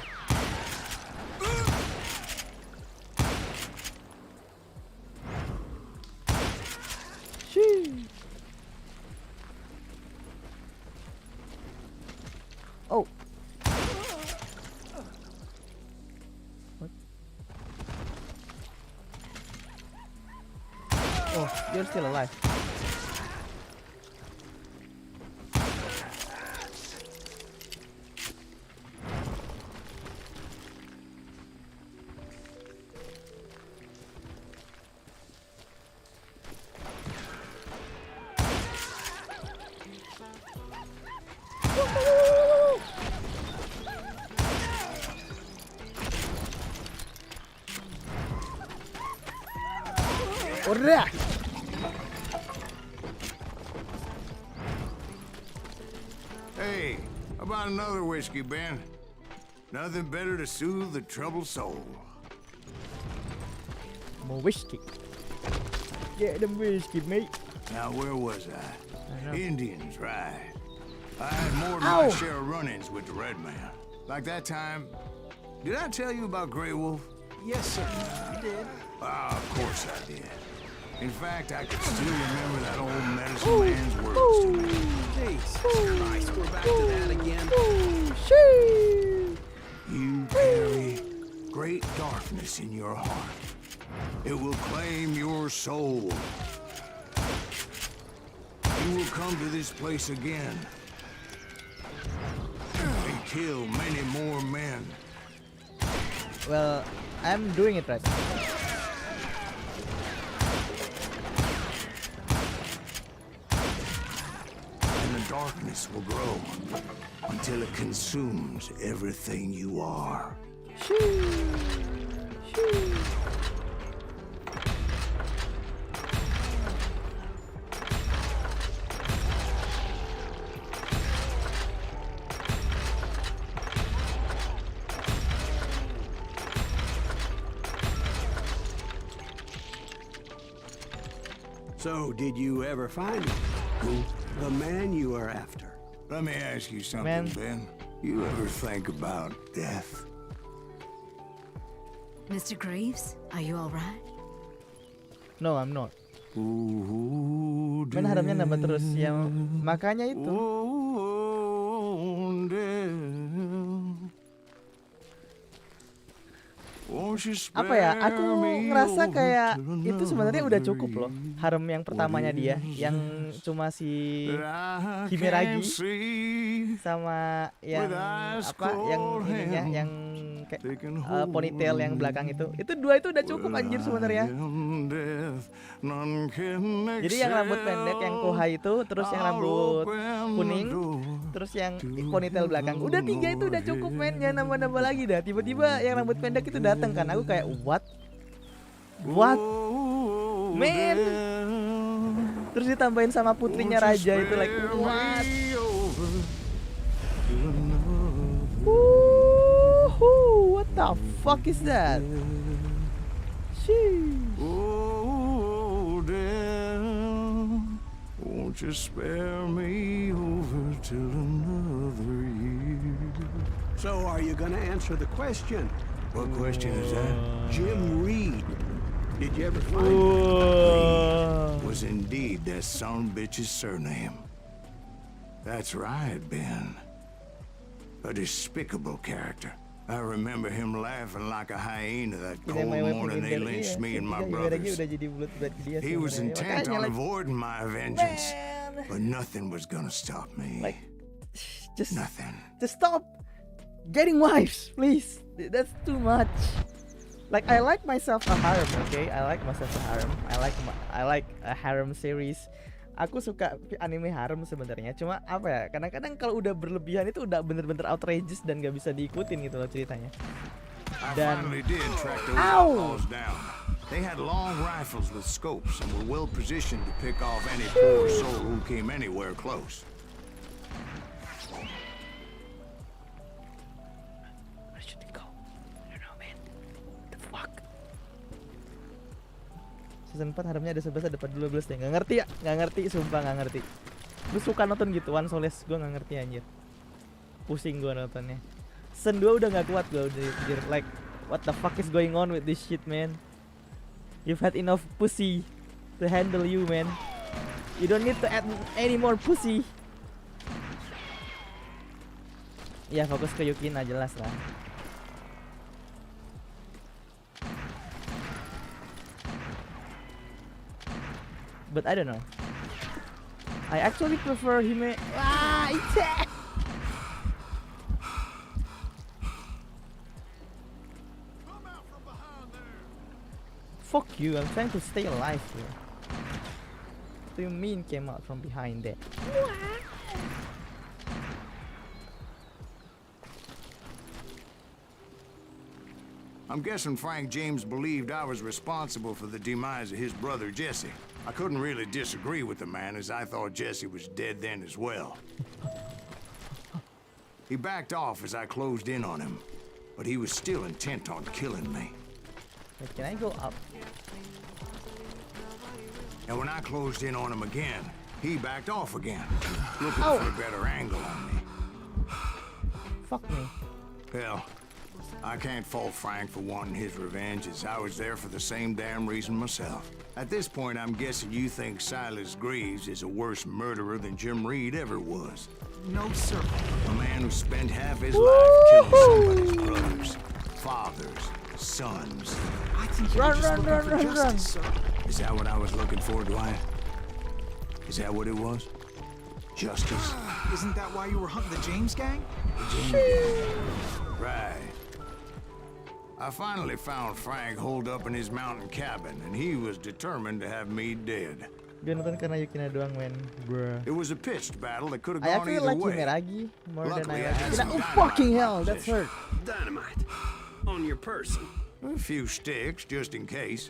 Shoo. Oh. What? Oh, you're still alive. Ora! Hey, how about another whiskey, Ben? Nothing better to soothe the troubled soul. More whiskey. Get them whiskey, mate. Now, where was I? I know. Indians, right. I had more than Ow. my share of run-ins with the Red Man. Like that time... Did I tell you about Grey Wolf? Yes, sir. You did. Ah, of course I did. In fact, I could still remember that old medicine man's words to me. Jesus Christ, we're back to that again. You carry great darkness in your heart. It will claim your soul. You will come to this place again and kill many more men. Well, I'm doing it right now. And the darkness will grow until it consumes everything you are. So, did you ever find him? Who? The man you are after. Let me ask you something, Man. Ben. You ever think about death? Mr. Greaves, are you all right? No, I'm not. Ooh, Men harapnya nambah terus yang makanya itu. Oh, death. Won't you spare apa ya? Aku me ngerasa over kayak till itu sebenarnya udah another cukup loh. year? Harem yang pertamanya dia, yang cuma si That I Himeragi can't see sama yang with eyes apa, yang cold ininya, hands yang kayak they can hold ponytail yang belakang itu dua itu udah cukup anjir sebenarnya. Jadi yang rambut pendek yang Kohai itu, terus yang rambut kuning, terus yang ponytail belakang. Udah 3 itu udah cukup men, jangan nambah-nambah lagi dah. Tiba-tiba yang rambut pendek itu datang kan. Aku kayak what? Man. Terus ditambahin sama putrinya raja itu like what? Woohoo, what the fuck is that? Sheesh. Oh, damn. Won't you spare me over till another year? So are you gonna answer the question? What question is that? Jim Reed. Did you ever find him? Whoa. Was indeed that son bitch's surname. That's right, Ben. A despicable character. I remember him laughing like a hyena that cold morning they lynched me and my brothers. He was intent on avoiding my vengeance, but nothing was gonna stop me. Like, just Nothing. Just stop getting wives, please. That's too much. Like I like myself a harem, okay? I like myself a harem. I like a harem series. Aku suka anime harem sebenarnya. Cuma apa ya? Kadang-kadang kalau udah berlebihan itu udah bener-bener outrageous dan gak bisa diikutin gitu loh ceritanya. I finally did track those Ow! outlaws down. They had long rifles with scopes and were well positioned to pick off any poor soul who came anywhere close. Where should we go? I don't know, man. The fuck? Season 4 haremnya ada 11, ada 12 deh. Gak ngerti ya? Gak ngerti, sumpah gak ngerti. Gue suka nonton gituan Soles, gue gak ngerti anjir. Pusing gue nontonnya. Season 2 udah gak kuat gue udah pikir like what the fuck is going on with this shit, man. You've had enough pussy to handle you, man. You don't need to add any more pussy. Ya fokus ke Yukina jelas lah. But I don't know. I actually prefer Hime. It's fuck you, I'm trying to stay alive here. What do you mean came out from behind there? I'm guessing Frank James believed I was responsible for the demise of his brother Jesse. I couldn't really disagree with the man, as I thought Jesse was dead then as well. He backed off as I closed in on him, but he was still intent on killing me. Wait, can I go up? And when I closed in on him again, he backed off again, looking for a better angle on me. Fuck me. Hell, I can't fault Frank for wanting his revenge, as I was there for the same damn reason myself. At this point, I'm guessing you think Silas Greaves is a worse murderer than Jim Reed ever was. No, sir. A man who spent half his life killing somebody's brothers, fathers, sons. I think you're just looking for justice, sir. Is that what I was looking for, Dwight? Is that what it was? Justice? Isn't that why you were hunting the James gang? Right. I finally found Frank holed up in his mountain cabin, and he was determined to have me dead. Gue nonton karena Yukina doang, man, bruh. It was a pitched battle that could have I gone actually either like way. Himeragi more than Luckily, I I had like some Yukina. Oh dynamite fucking in hell, my that's hurt. Dynamite. On your person. A few sticks, just in case.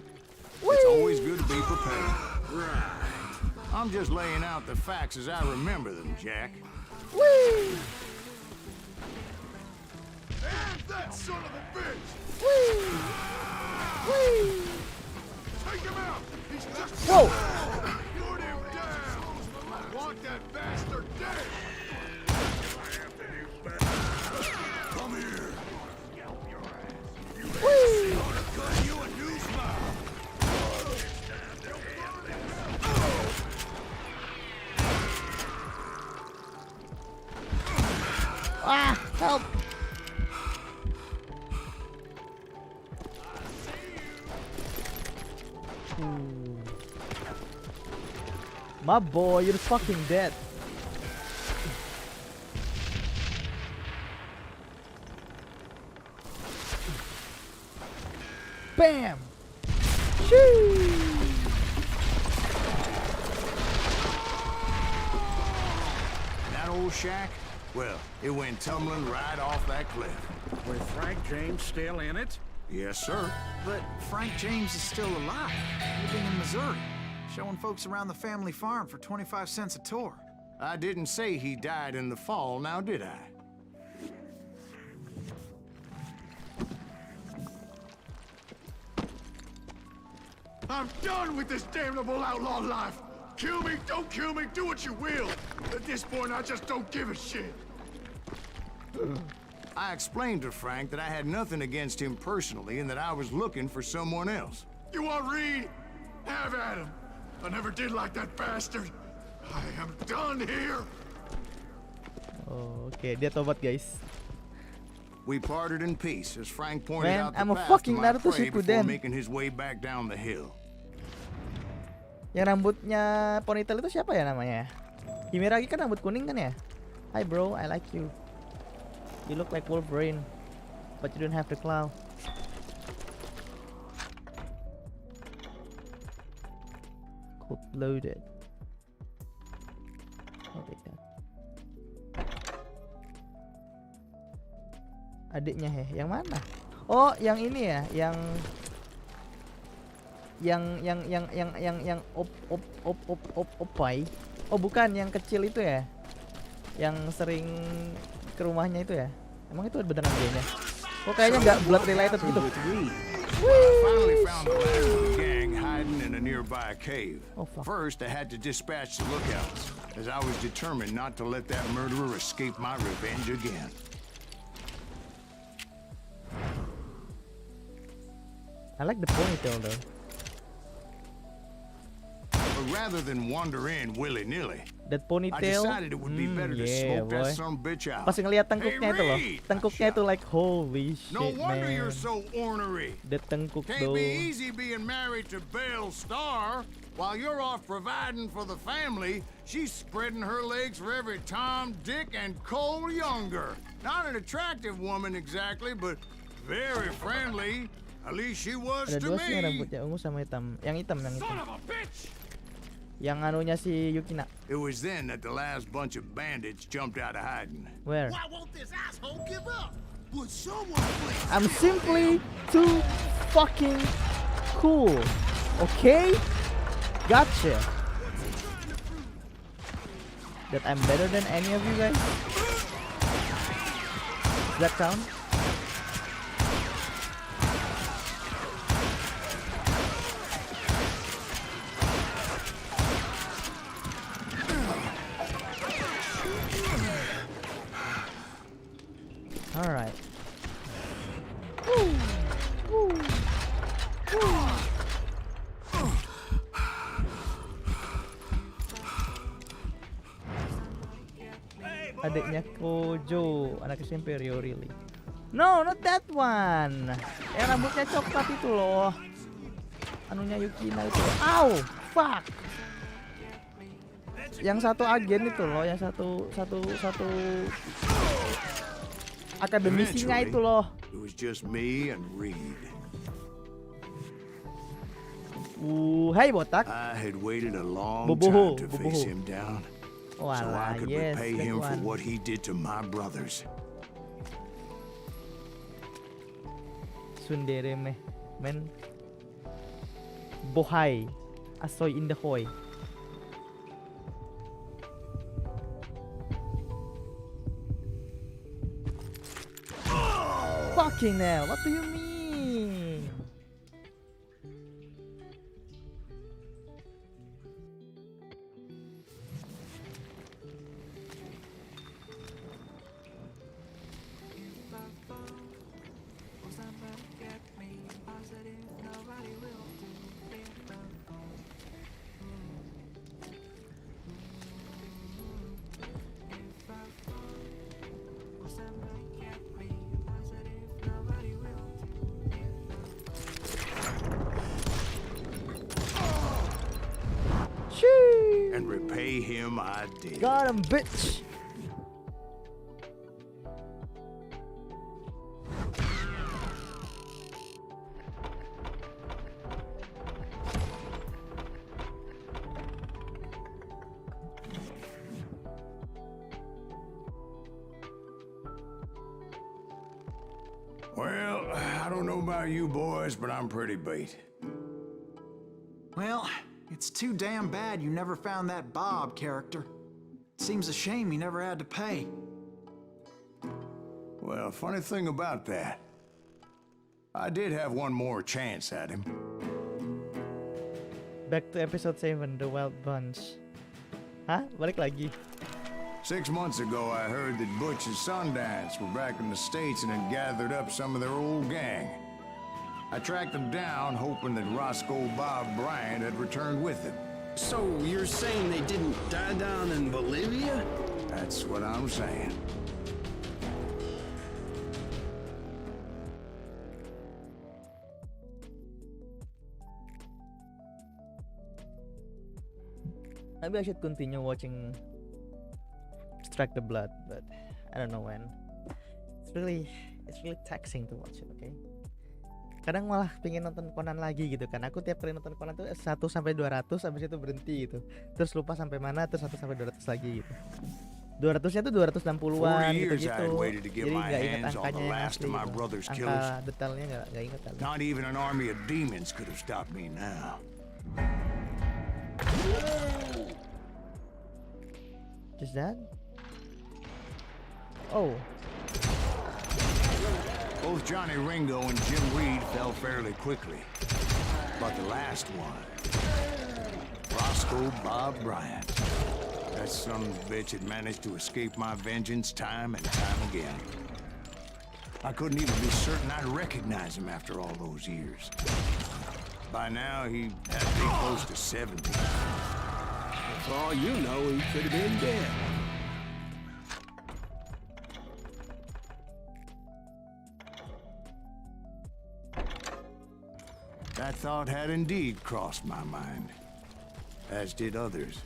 It's always good to be prepared. Right. I'm just laying out the facts as I remember them, Jack. Whee! And that son of a bitch! Whee! Whee! Take him out! He's just Whoa! put him down! I want that bastard dead! Come here! Whee! Cut you a new smile! Ah, help! Ooh. My boy, you're fucking dead. Bam! Shoo! That old shack? Well, it went tumbling right off that cliff. With Frank James still in it? Yes, sir. But Frank James is still alive, living in Missouri, showing folks around the family farm for 25 cents a tour. I didn't say he died in the fall, now did I? I'm done with this damnable outlaw life. Kill me, don't kill me, do what you will. At this point, I just don't give a shit. I explained to Frank that I had nothing against him personally and that I was looking for someone else. You want Reed? Have at him. I never did like that bastard. I am done here. Oh, oke, dia tobat guys. We parted in peace as Frank pointed Man, out the I'm a path fucking to my Naruto prey before Shippuden. making his way back down the hill. Yang rambutnya ponytail itu siapa ya namanya? Himeragi kan rambut kuning kan ya? Hi bro, I like you. You look like Wolverine, but you don't have the claw. Code loaded. I'll take that. Adiknya yang mana? Oh, yang ini ya, yang opai. Oh, bukan yang kecil itu ya. Yang sering ke rumahnya itu ya. Emang itu beneran dia? Oh, kayaknya nggak blood related gitu. I finally found the last of the gang hiding in a nearby cave. Oh, fuck. First, I had to dispatch the lookouts, as I was determined not to let that murderer escape my revenge again. I like the ponytail though. But rather than wander in willy-nilly, That I ponytail. decided it would be better to yeah, smoke boy. that son bitch out. Pas ngeliat tengkuknya Hey, itu loh. Reed! Tengkuknya itu like holy shit, No wonder man. you're so ornery. The tengkuk Can't though. be easy being married to Belle Starr. While you're off providing for the family, she's spreading her legs for every Tom, Dick, and Cole Younger. Not an attractive woman exactly, but very friendly. At least she was Ada to dua sih yang me. rambutnya ungu sama hitam. Yang hitam, yang hitam. Son of a bitch! Yang anunya si Yukina. It was then that the last bunch of bandits jumped out of hiding. Where? Why won't this asshole give up? Would someone please? I'm simply too fucking cool. Okay? Gotcha. That I'm better than any of you guys? Does that count? Alright. Adiknya Kojo, anak SMP Rio really. No, not that one. Yang rambutnya coklat itu loh. Anunya Yukina itu. Ow, fuck. Yang satu agen itu loh, yang satu akademisinya itu loh. It was just me and Reed. Hai botak. I had waited a long Boboho, time to face boboho. him down, so Walah, I could yes, repay that him for one. what he did to my brothers. Sundere meh, men. Bohai, asoy in the hoy. Fucking hell, what do you mean? and repay him I did. Got him, bitch. Well, I don't know about you boys, but I'm pretty beat. Well, it's too damn bad you never found that Bob character. Seems a shame he never had to pay. Well, funny thing about that, I did have one more chance at him. Back to episode 7, The Wild Bunch. Hah? Balik lagi. 6 months ago, I heard that Butch and Sundance were back in the States and had gathered up some of their old gang. I tracked them down, hoping that Roscoe Bob Bryant had returned with them. So you're saying they didn't die down in Bolivia? That's what I'm saying. Maybe I should continue watching Strike the Blood, but I don't know when. It's really taxing to watch it, okay? Kadang malah pengen nonton Conan lagi gitu kan. Aku tiap kali nonton Conan tuh 1 sampai 200, habis itu berhenti gitu. Terus lupa sampai mana, terus 1 sampai 200 lagi gitu. 200-nya tuh 260-an gitu-gitu. Jadi nggak ingat angkanya yang asli gitu. Angka detailnya nggak ingat kali. Not even an army of demons could have stopped me now. Just that? Oh. Both Johnny Ringo and Jim Reed fell fairly quickly. But the last one, Roscoe Bob Bryant, that son of a bitch had managed to escape my vengeance time and time again. I couldn't even be certain I'd recognize him after all those years. By now, he had to be close to 70. For all you know, he could have been dead. That thought had indeed crossed my mind, as did others.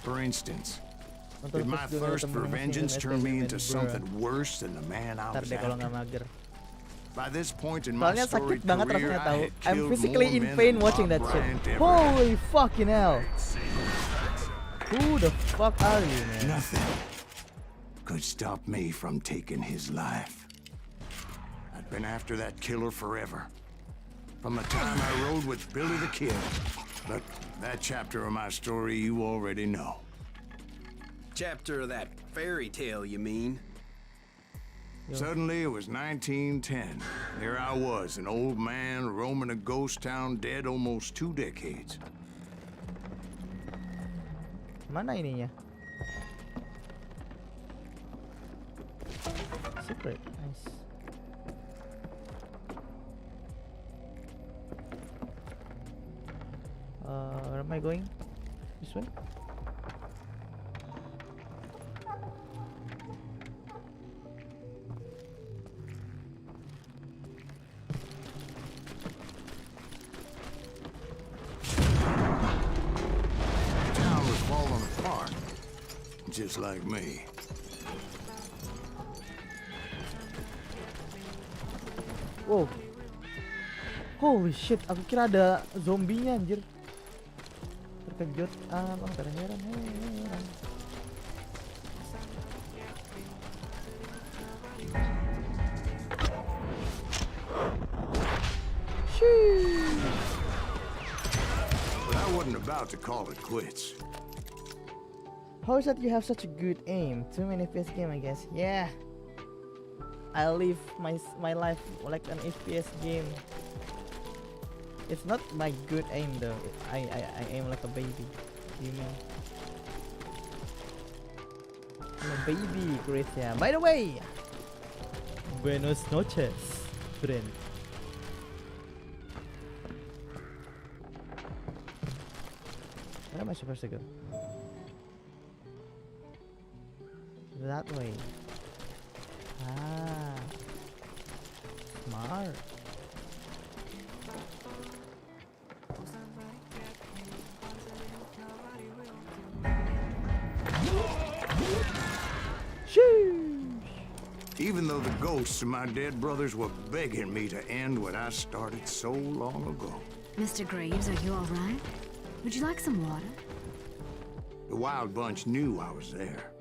For instance, did my thirst for vengeance turn me into something worse than the man I was after? By this point in my Soalnya story sakit banget career, rasanya I tahu. had I'm killed physically more in men pain than watching Bob that shit. Bryant ever Holy fucking hell! Who the fuck are you, man? Nothing could stop me from taking his life. I'd been after that killer forever. From the time I rode with Billy the Kid. But that chapter of my story you already know. Chapter of that fairy tale, you mean? Suddenly it was 1910. Here I was, an old man roaming a ghost town dead almost 2 decades. Mana ininya? Secret, nice. Where am I going? This way? Town was falling apart, just like me. Wow. Holy shit, aku kira ada zombinya anjir. Terkejut, abang terheran. But I wasn't about to call it quits. How is that you have such a good aim? Too many FPS game, I guess. Yeah. I live my life like an FPS game. It's not my good aim though. I aim like a baby. You mean? I'm a baby, Christian. By the way, buenos noches, friend. Where am I supposed to go? That way. Ah, smart. though the ghosts of my dead brothers were begging me to end what I started so long ago. Mr. Graves, are you all right? Would you like some water? The Wild Bunch knew I was there.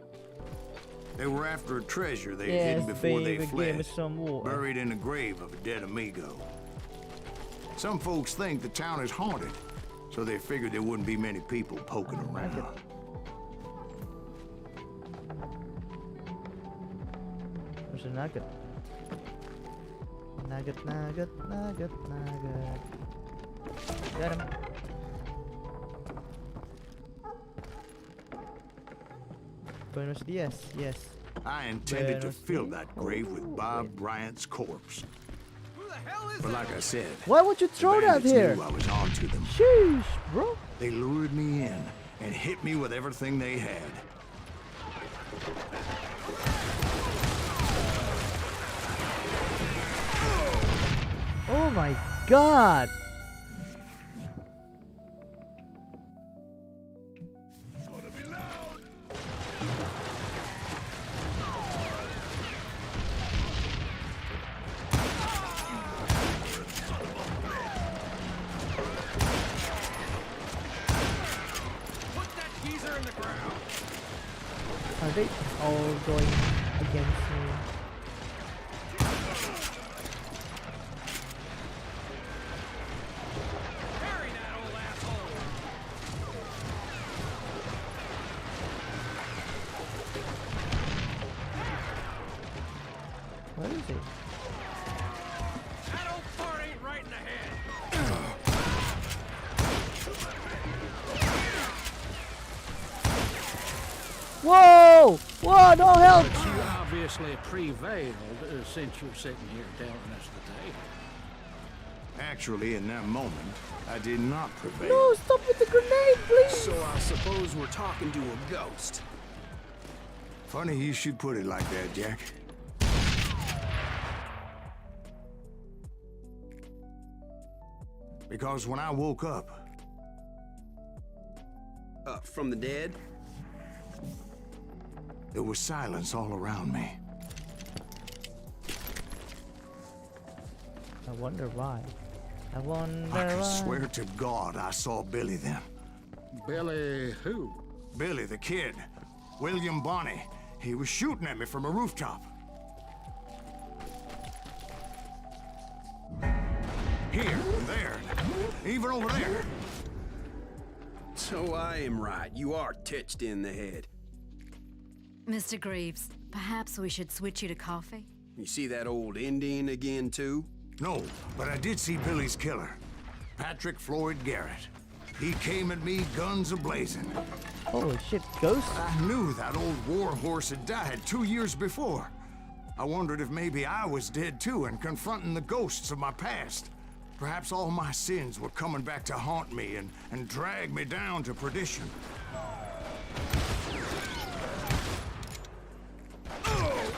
They were after a treasure they'd Yes, hidden before baby, they give fled, me some water. buried in the grave of a dead amigo. Some folks think the town is haunted, so they figured there wouldn't be many people poking around. There's a nugget. Nugget, nugget, nugget, nugget. Got him. Buenos dias, yes. I intended to Buenos fill dias. that grave with Bob Bryant's corpse. But like I said, Why would you the throw that bandits here? knew I was onto them. Sheesh, bro. They lured me in and hit me with everything they had. Oh my god. Are they all going against me? Where is he? Whoa! Whoa, no help! But you obviously prevailed since you're sitting here telling us the tale. Actually, in that moment, I did not prevail. No, stop with the grenade, please! So I suppose we're talking to a ghost. Funny you should put it like that, Jack. Because when I woke up, From the dead? there was silence all around me. I wonder why. I wonder I could why. swear to God I saw Billy then. Billy who? Billy, the kid. William Bonney. He was shooting at me from a rooftop. Here, and there, even over there. So I am right. You are touched in the head. Mr. Graves, perhaps we should switch you to coffee? You see that old Indian again, too? No, but I did see Billy's killer, Patrick Floyd Garrett. He came at me guns a-blazing. Holy shit, ghost? I knew that old war horse had died 2 years before. I wondered if maybe I was dead too and confronting the ghosts of my past. Perhaps all my sins were coming back to haunt me and drag me down to perdition.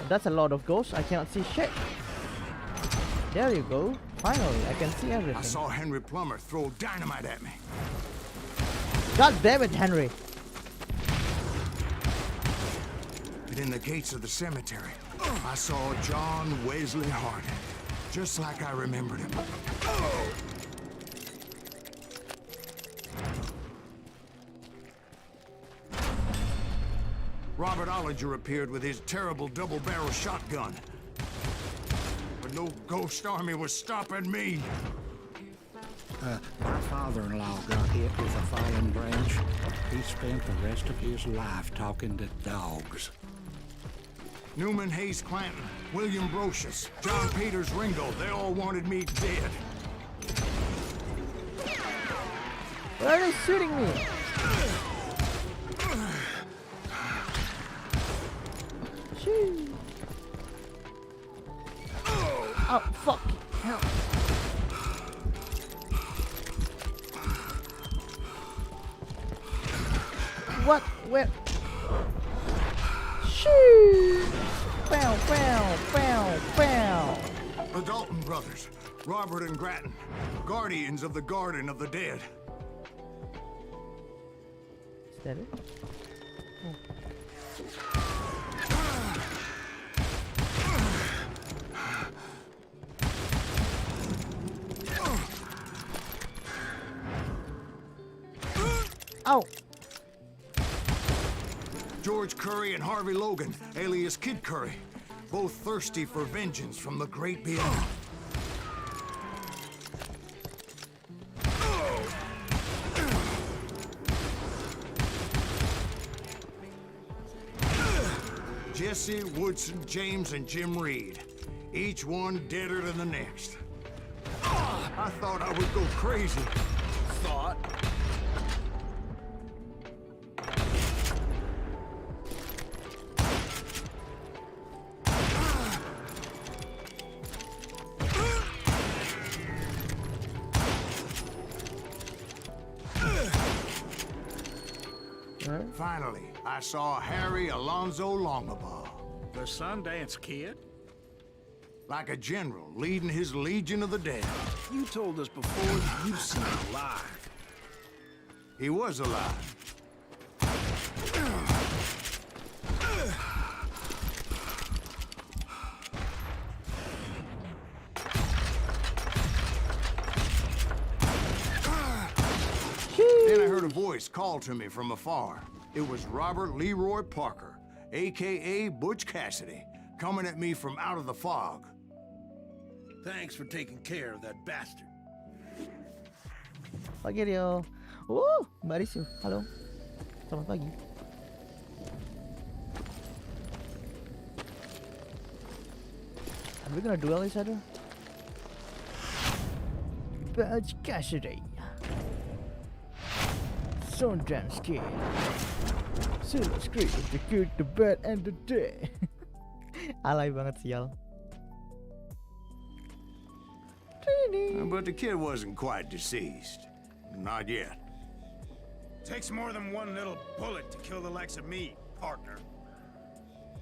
That's a lot of ghosts. I cannot see shit. There you go. Finally, I can see everything. I saw Henry Plummer throw dynamite at me. God damn it, Henry. And in the gates of the cemetery, I saw John Wesley Hardin, just like I remembered him. Robert Ollinger appeared with his terrible double-barrel shotgun. But no ghost army was stopping me. My father-in-law got hit with a fallen branch. He spent the rest of his life talking to dogs. Newman Hayes Clanton, William Brocious, John Peters Ringo, they all wanted me dead. Why are they shooting me? Shoo. Oh, fuck. Hell. What? Where? Shoo! Bow, bow, bow, bow. The Dalton brothers, Robert and Grattan, guardians of the Garden of the Dead. Is that it? Ow! George Curry and Harvey Logan, alias Kid Curry, both thirsty for vengeance from the great beyond. Jesse, Woodson, James, and Jim Reed. Each one deader than the next. I thought I would go crazy. Thought? Finally, I saw Harry Alonzo Longabaugh. The Sundance Kid? Like a general leading his Legion of the Dead. You told us before that you've seen him alive. He was alive. Then I heard a voice call to me from afar. It was Robert Leroy Parker, a.k.a. Butch Cassidy, coming at me from out of the fog. Thanks for taking care of that bastard. Pagi Rio. Mbak Risu. Halo. Selamat pagi. Are we gonna duel each other? Butch Cassidy. Sundance Kid. Silver Screen, the good, the bad, and the dead. Alay banget sial. But the kid wasn't quite deceased. Not yet. Takes more than one little bullet to kill the likes of me, partner.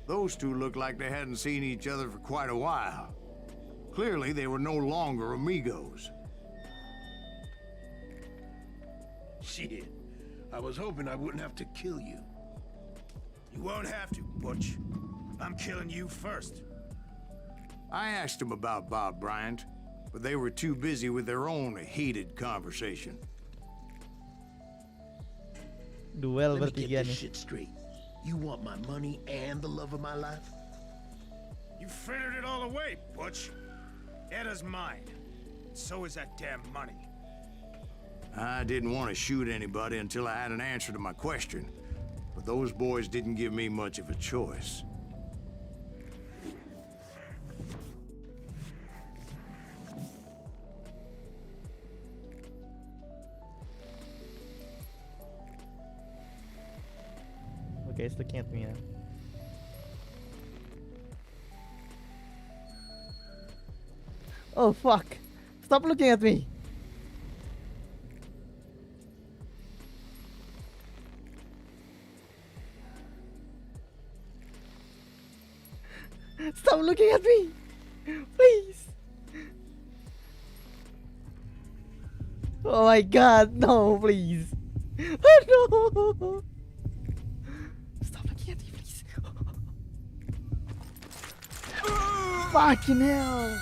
Those two looked like they hadn't seen each other for quite a while. Clearly, they were no longer amigos. Shit. I was hoping I wouldn't have to kill you. You won't have to, Butch. I'm killing you first. I asked them about Bob Bryant, but they were too busy with their own heated conversation. Duel Let me get bertiga this nih. shit straight. You want my money and the love of my life? You frittered it all away, Butch. Eda's mine. So is that damn money. I didn't want to shoot anybody until I had an answer to my question, but those boys didn't give me much of a choice. Okay, it's looking at me now. Oh fuck! Stop looking at me! Stop looking at me! Please! Oh my god, no, please! No! Stop looking at me, please! Fucking hell!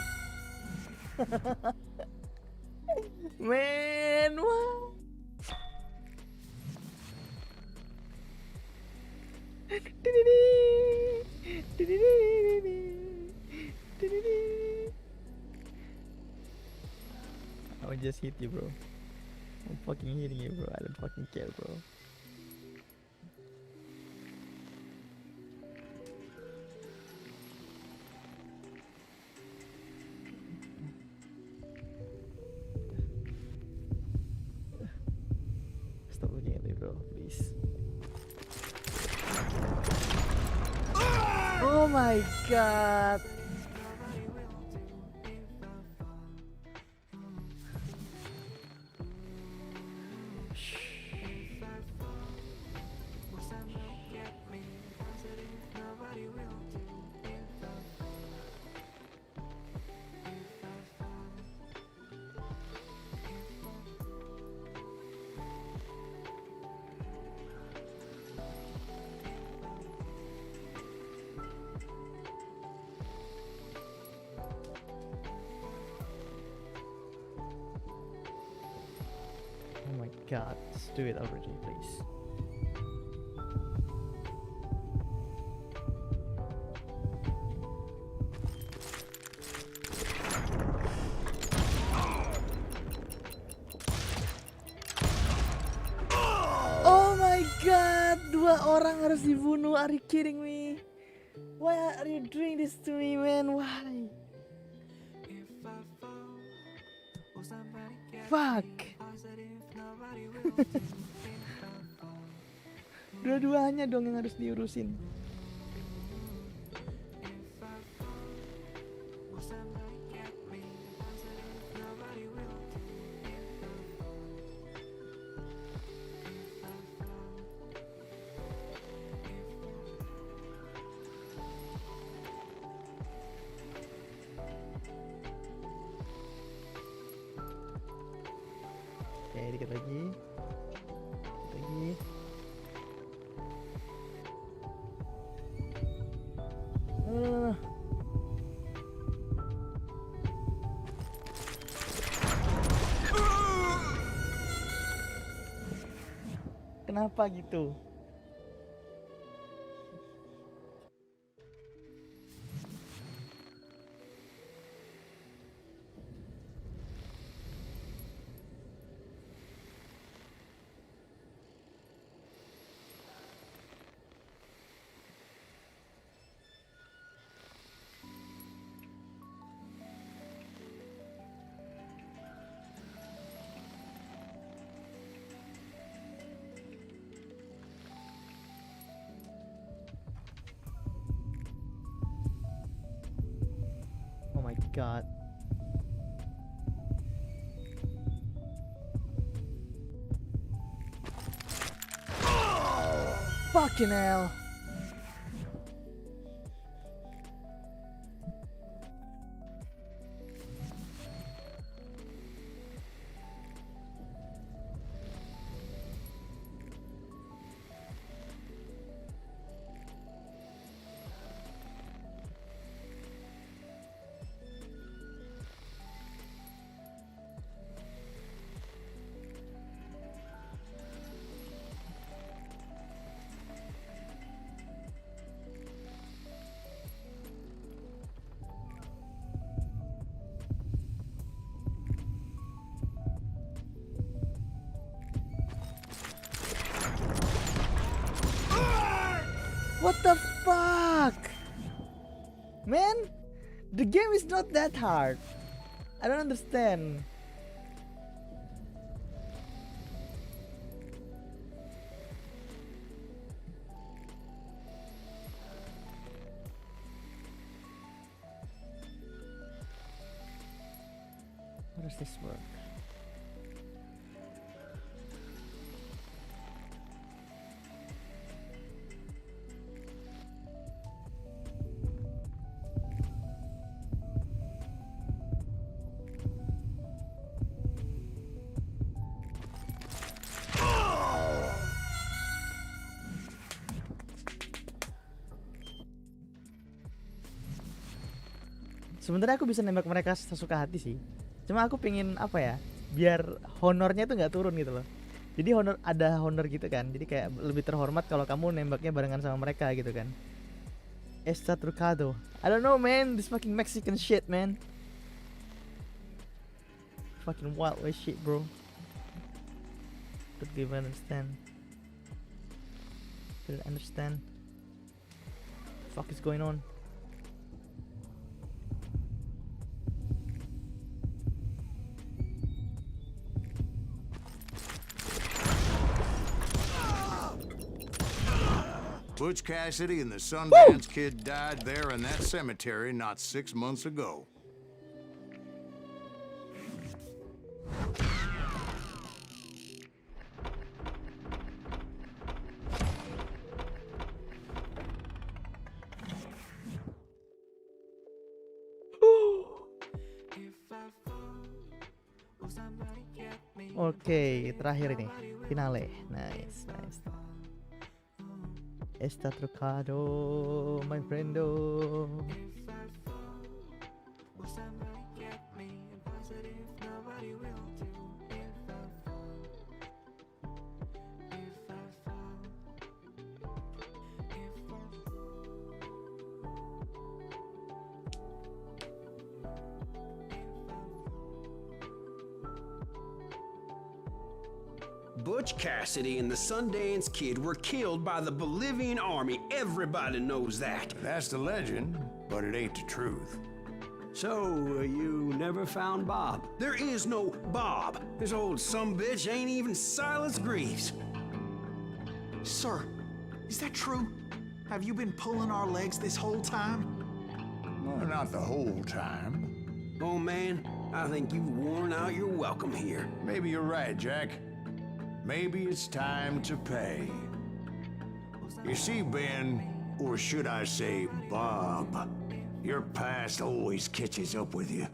Man, what? I would just hit you, bro. I'm fucking hitting you, bro. I don't fucking care, bro. Stop looking at me, bro, please. Oh my god! god, just do it already, please. Oh my god, 2 orang harus dibunuh. Are you kidding me? Why are you doing this to me, man? Why? Fuck. Dua-duanya dong yang harus diurusin. Oke, dikit lagi. Dikit lagi. Kenapa gitu? Oh my god. Fucking hell. What the fuck? Man, the game is not that hard. I don't understand. How does this work? Sebenarnya aku bisa nembak mereka sesuka hati sih. Cuma aku pengen apa ya? Biar honornya tuh nggak turun gitu loh. Jadi ada honor gitu kan. Jadi kayak lebih terhormat kalau kamu nembaknya barengan sama mereka gitu kan. Esta Trucado. I don't know man, this fucking Mexican shit man. Fucking wild west shit bro. Don't even understand. Don't understand. What the fuck is going on? Butch Cassidy and the Sundance Kid died there in that cemetery not 6 months ago. Oke, terakhir ini finale. Nice. Está trucado, my friendo. Butch Cassidy and the Sundance Kid were killed by the Bolivian army. Everybody knows that. That's the legend, but it ain't the truth. So, you never found Bob? There is no Bob. This old sumbitch ain't even Silas Greaves. Sir, is that true? Have you been pulling our legs this whole time? Well, not the whole time. Oh man, I think you've worn out your welcome here. Maybe you're right, Jack. Maybe it's time to pay. You see, Ben, or should I say Bob, your past always catches up with you.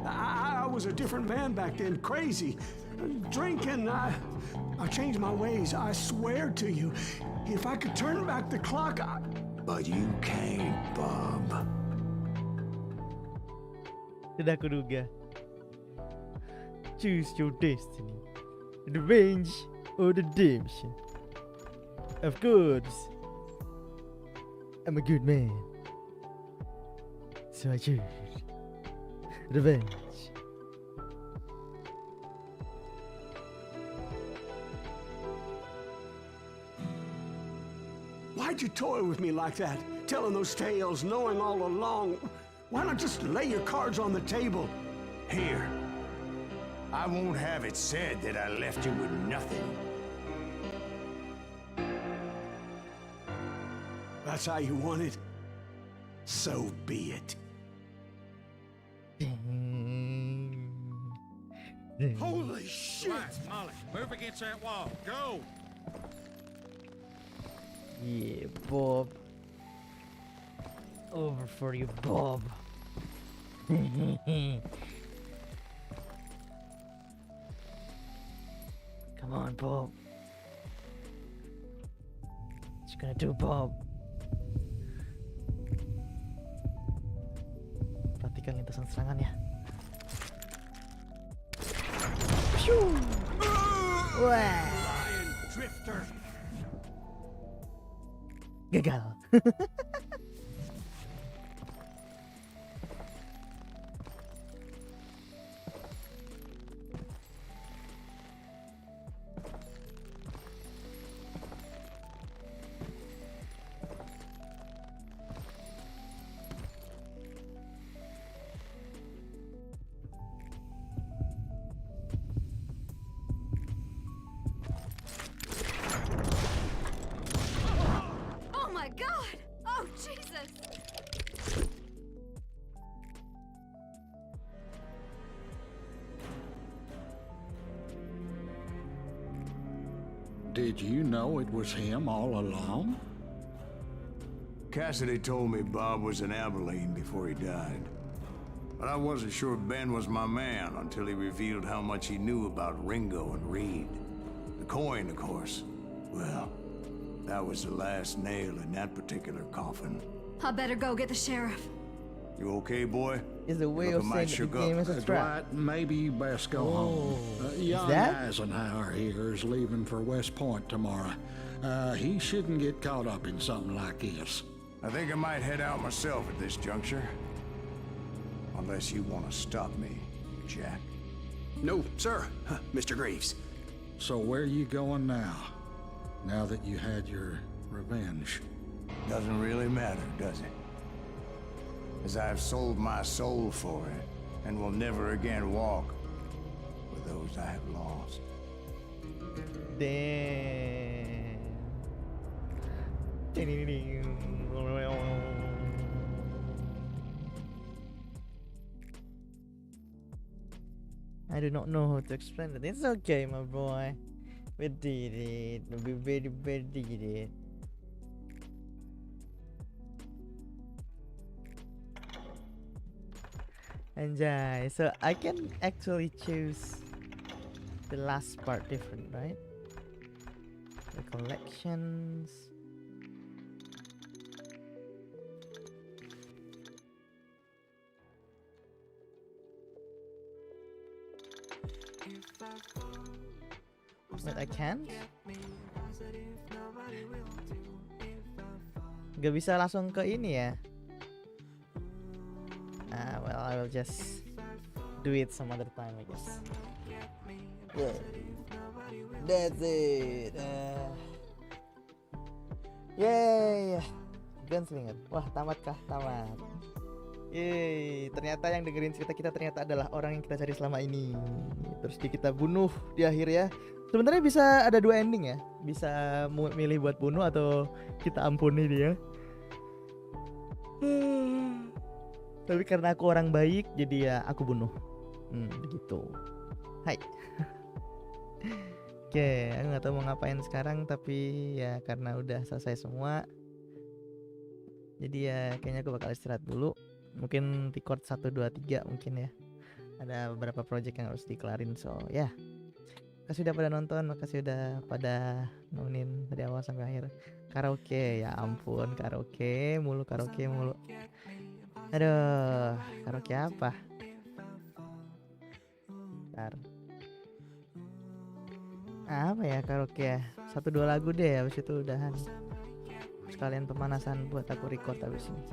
I was a different man back then, crazy. Drinking, I changed my ways, I swear to you. If I could turn back the clock, But you can't, Bob. Sudah kuduga. Choose your destiny. Revenge or redemption. Of course. I'm a good man. So I choose revenge. why'd you toy with me like that? Telling those tales, knowing all along. Why not just lay your cards on the table? Here. I won't have it said that I left you with nothing. That's how you want it? So be it. Holy shit! Relax, Molly. Move against that wall. Go! Yeah, Bob. Over for you, Bob. Come on, Bob. What you gonna do, Bob? Perhatikan lintasan serangannya. Phew! Wah, Lion Drifter. gagal. Oh my god! Oh Jesus! Did you know it was him all along? Cassidy told me Bob was in Abilene before he died. But I wasn't sure Ben was my man until he revealed how much he knew about Ringo and Reed. The coin, of course. Well, that was the last nail in that particular coffin. I better go get the sheriff. You okay, boy? Is a way Looking of saying might that the shook game up. is a trap. Dwight, maybe you best go home. Young that? Eisenhower here is leaving for West Point tomorrow. He shouldn't get caught up in something like this. I think I might head out myself at this juncture. Unless you want to stop me, Jack. No, sir, Mr. Greaves. So where are you going now? Now that you had your revenge? Doesn't really matter, does it? As I've sold my soul for it, and will never again walk with those I have lost. Damn. I do not know how to explain it. It's okay, my boy. We did it. We very did it. Anjay. So I can actually choose the last part different, right? The collections. Wait, I can't? Gak bisa langsung ke ini ya? Ah, well, I will just do it some other time, I guess. Yeah, that's it. Yay, Gunslinger. Wah, tamat kah? Tamat. Yeay, ternyata yang dengerin cerita kita ternyata adalah orang yang kita cari selama ini. Terus kita bunuh di akhir ya. Sebenarnya bisa ada 2 ending ya. Bisa milih buat bunuh atau kita ampuni dia. Tapi karena aku orang baik, jadi ya aku bunuh. Begitu. Hai. Oke, aku nggak tahu mau ngapain sekarang, tapi ya karena udah selesai semua, jadi ya kayaknya aku bakal istirahat dulu. Mungkin record 1, 2, 3 mungkin ya. Ada beberapa project yang harus dikelarin, so ya. Makasih udah pada nonton, makasih udah pada nemenin dari awal sampai akhir. Karaoke, ya ampun, karaoke mulu. Aduh, karaoke apa? Bentar. Apa ya karaoke ya? 1-2 lagu deh, habis itu udahan. Sekalian pemanasan buat aku record habis ini.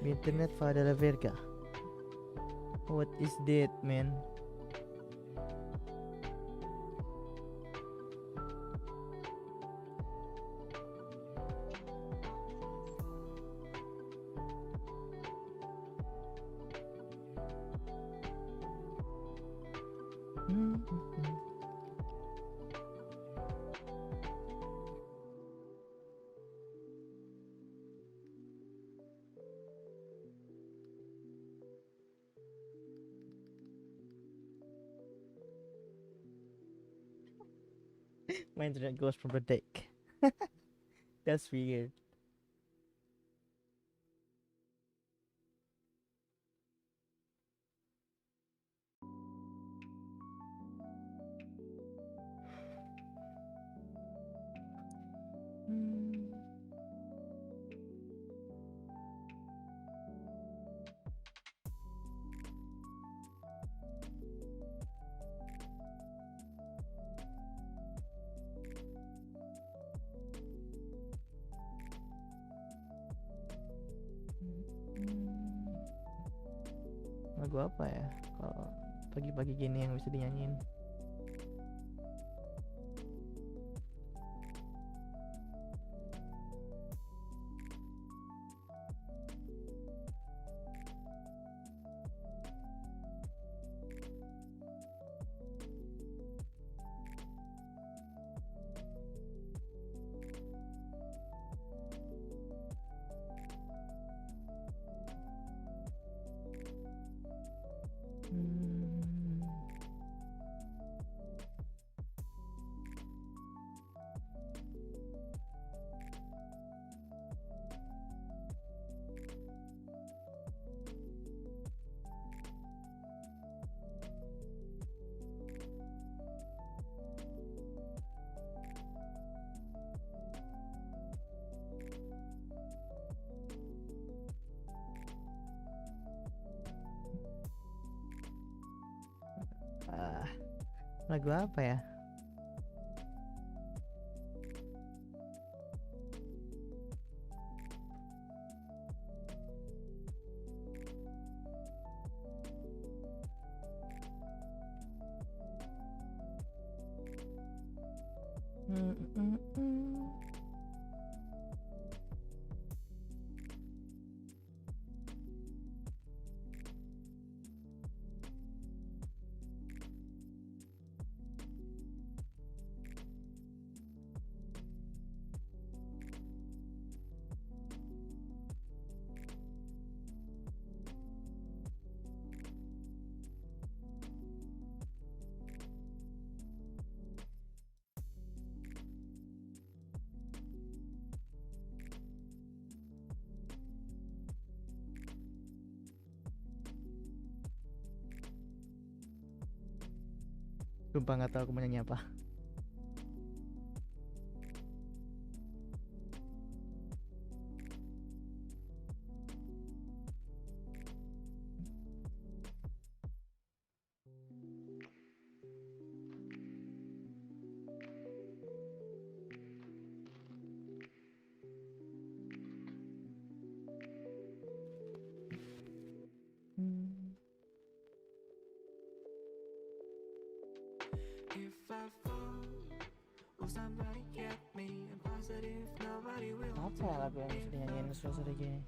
Internet Fada la Verga. What is that, man? My internet goes from the deck. That's weird. Lagu apa ya kalau pagi-pagi gini yang bisa dinyanyiin? Lagu apa ya? Sumpah nggak tahu aku mau nyanyi apa. Apa ya lagu yang bisa dinyanyiin seru-seru gini?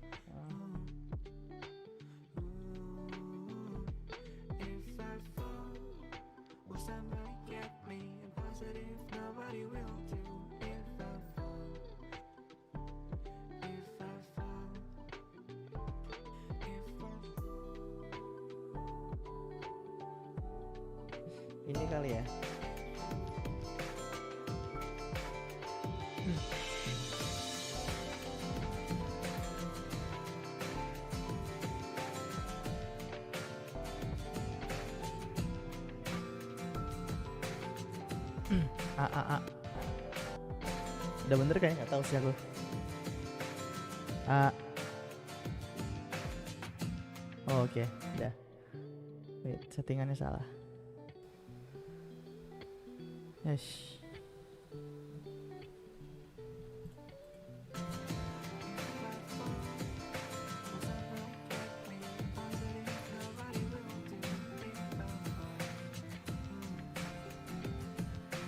Ini kali ya. Udah bener kayak nggak tahu sih aku. Oh, oke, udah. Wait, settingannya salah. Yes.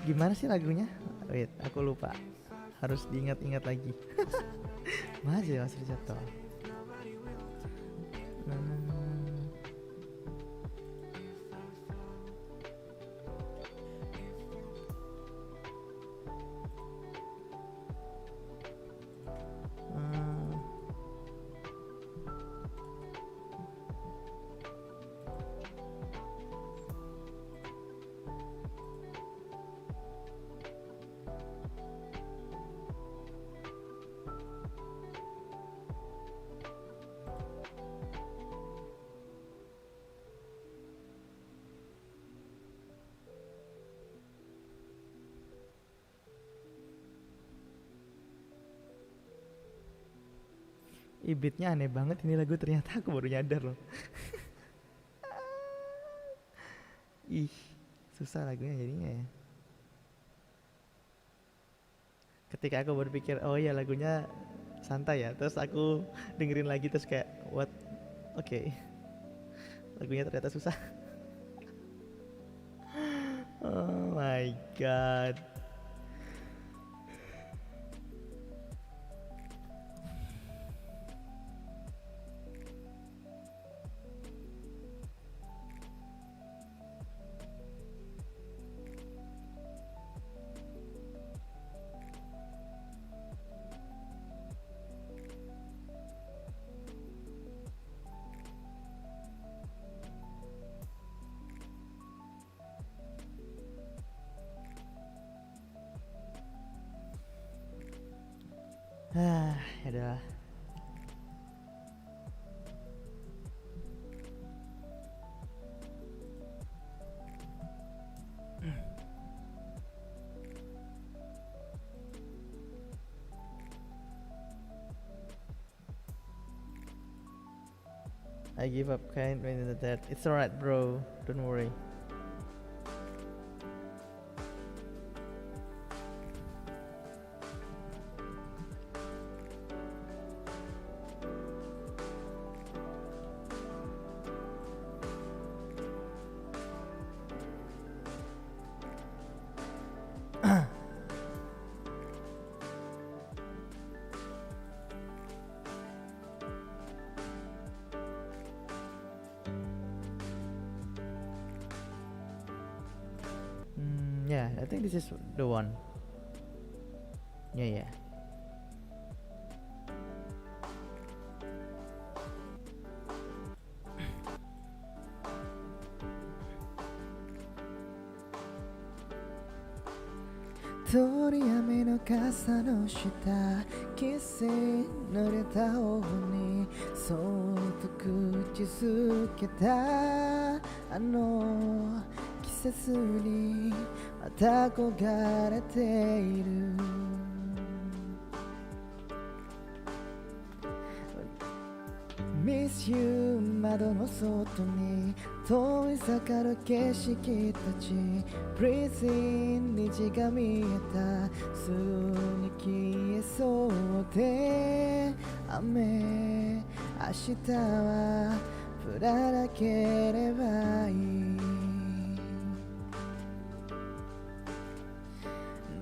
Gimana sih lagunya? Wait, aku lupa. Harus diingat-ingat lagi. Masih Mas Rijato. Beatnya aneh banget ini lagu, ternyata aku baru nyadar loh. Ih, susah lagunya jadinya ya. Ketika aku berpikir, oh iya lagunya santai ya, terus aku dengerin lagi terus kayak what? Oke. Lagunya ternyata susah. Oh my god. Yaudah. I give up kind when in that. It's alright, bro. Don't worry. Yeah, I think this is the one. Yeah. Tori ame no kasa no shita, kisse nureta ohu ni sootto kuchi suketa ano 季節にまた憧れている Miss you 窓の外に遠い坂の景色たち Breathing 虹が見えたすぐに消えそうで雨明日は降らなければいい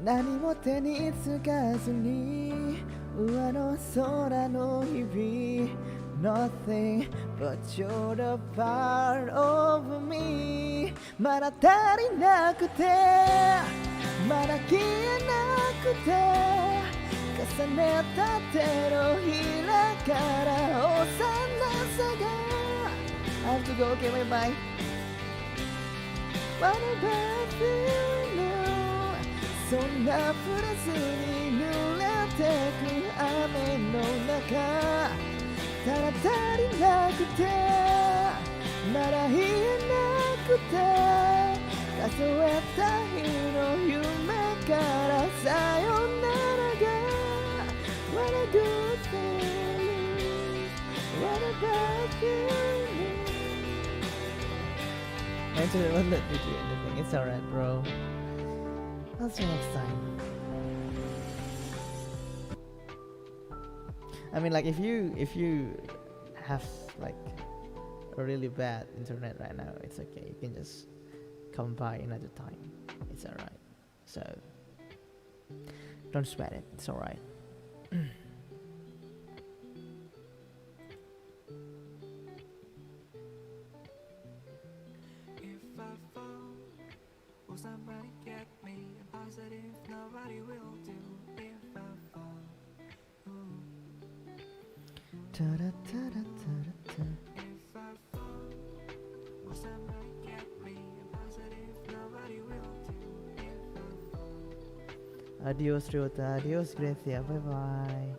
何も手につかずに上の空の日々 Nothing but you're a part of me まだ足りなくてまだ消えなくて重ねた手のひらから幼さが I have to go get my bike What about you now そんな触れずに濡れてく雨の中ただ足りなくてまだ言えなくて数えた日の夢からさよならが What a good feeling What about you Actually, won't let me do anything. It's alright, bro. I'll see you next time. I mean, like, if you have like a really bad internet right now, it's okay. You can just come by another time. It's alright. So don't sweat it. It's alright. Somebody get me a positive, nobody will do if I fall. If I fall, will somebody get me a positive, nobody will do if I fall. Adios, Ryota. Adios, Gracia. Bye bye.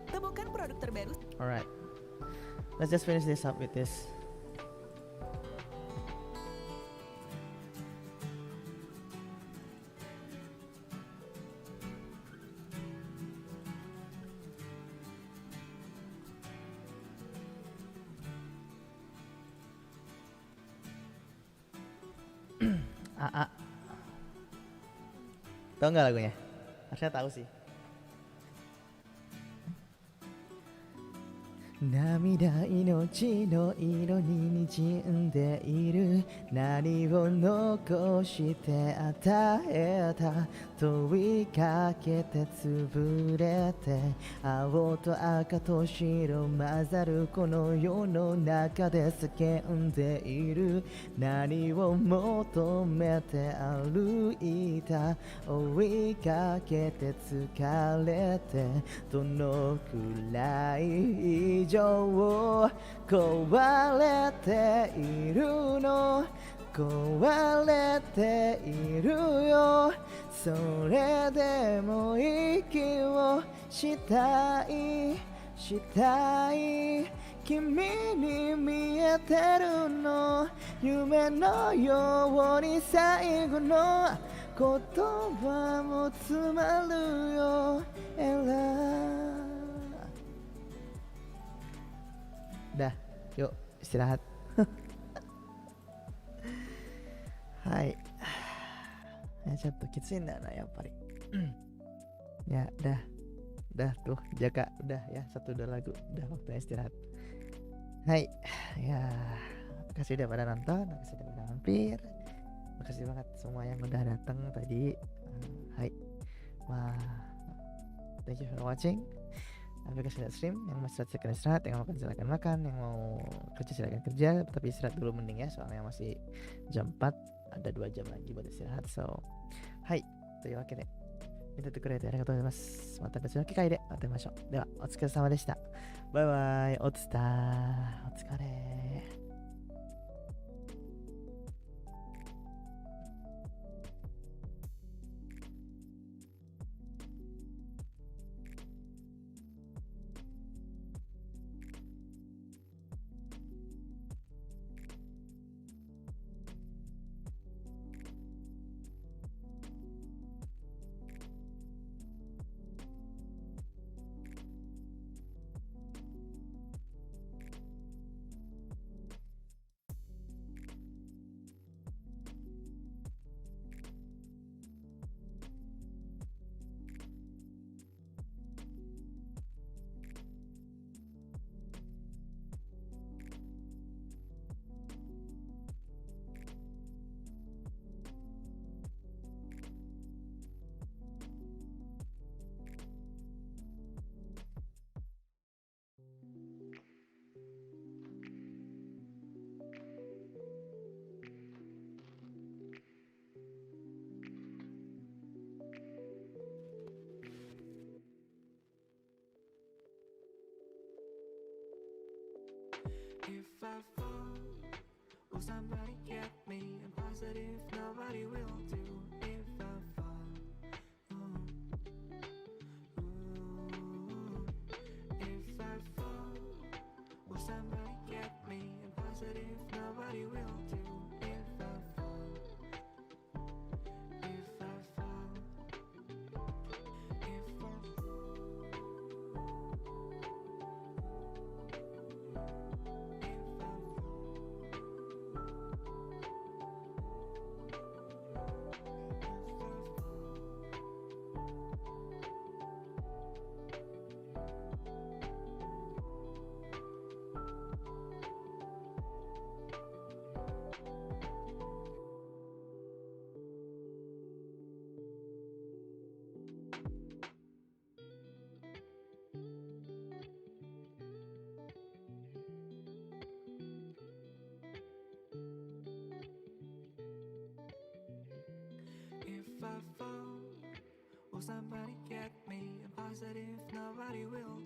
Temukan produk terbaru. Alright. Let's just finish this up with this. Tahu nggak lagunya? Harusnya tahu sih. 涙命の色に滲んでいる何を残して与えた問いかけて潰れて青と赤と白混ざるこの世の中で叫んでいる何を求めて歩いた追いかけて疲れてどのくらい以上壊れているの壊れているよそれでも息をしたいしたい君に見えてるの夢のように最後の言葉も詰まるよエラーDah, yuk istirahat. Hai. Ya, ちょっときついんだよな、やっぱり。Ya, dah tuh, jaga, udah ya, satu udah lagu, udah waktunya istirahat. Hai, ya, makasih udah pada nonton, makasih udah pada mampir, makasih banget semua yang udah datang tadi. Hai, thank you for watching. Aplikasi stream yang masih silakan istirahat, yang mau makan silakan makan, yang mau kerja silakan kerja, tapi istirahat dulu mending ya, soalnya masih jam 4, ada 2 jam lagi buat istirahat. So, hai, というわけで見ててくれてありがとうございます。また別の機会で会ってみましょう。ではお疲れ様でした。バイバイ。お疲れ。If I fall, will somebody get me? I'm positive nobody will do. If I fall, ooh. If I fall, will somebody get me? I'm positive nobody will do. If I fall, if I fall, if I If I fall, will somebody get me? I'm positive nobody will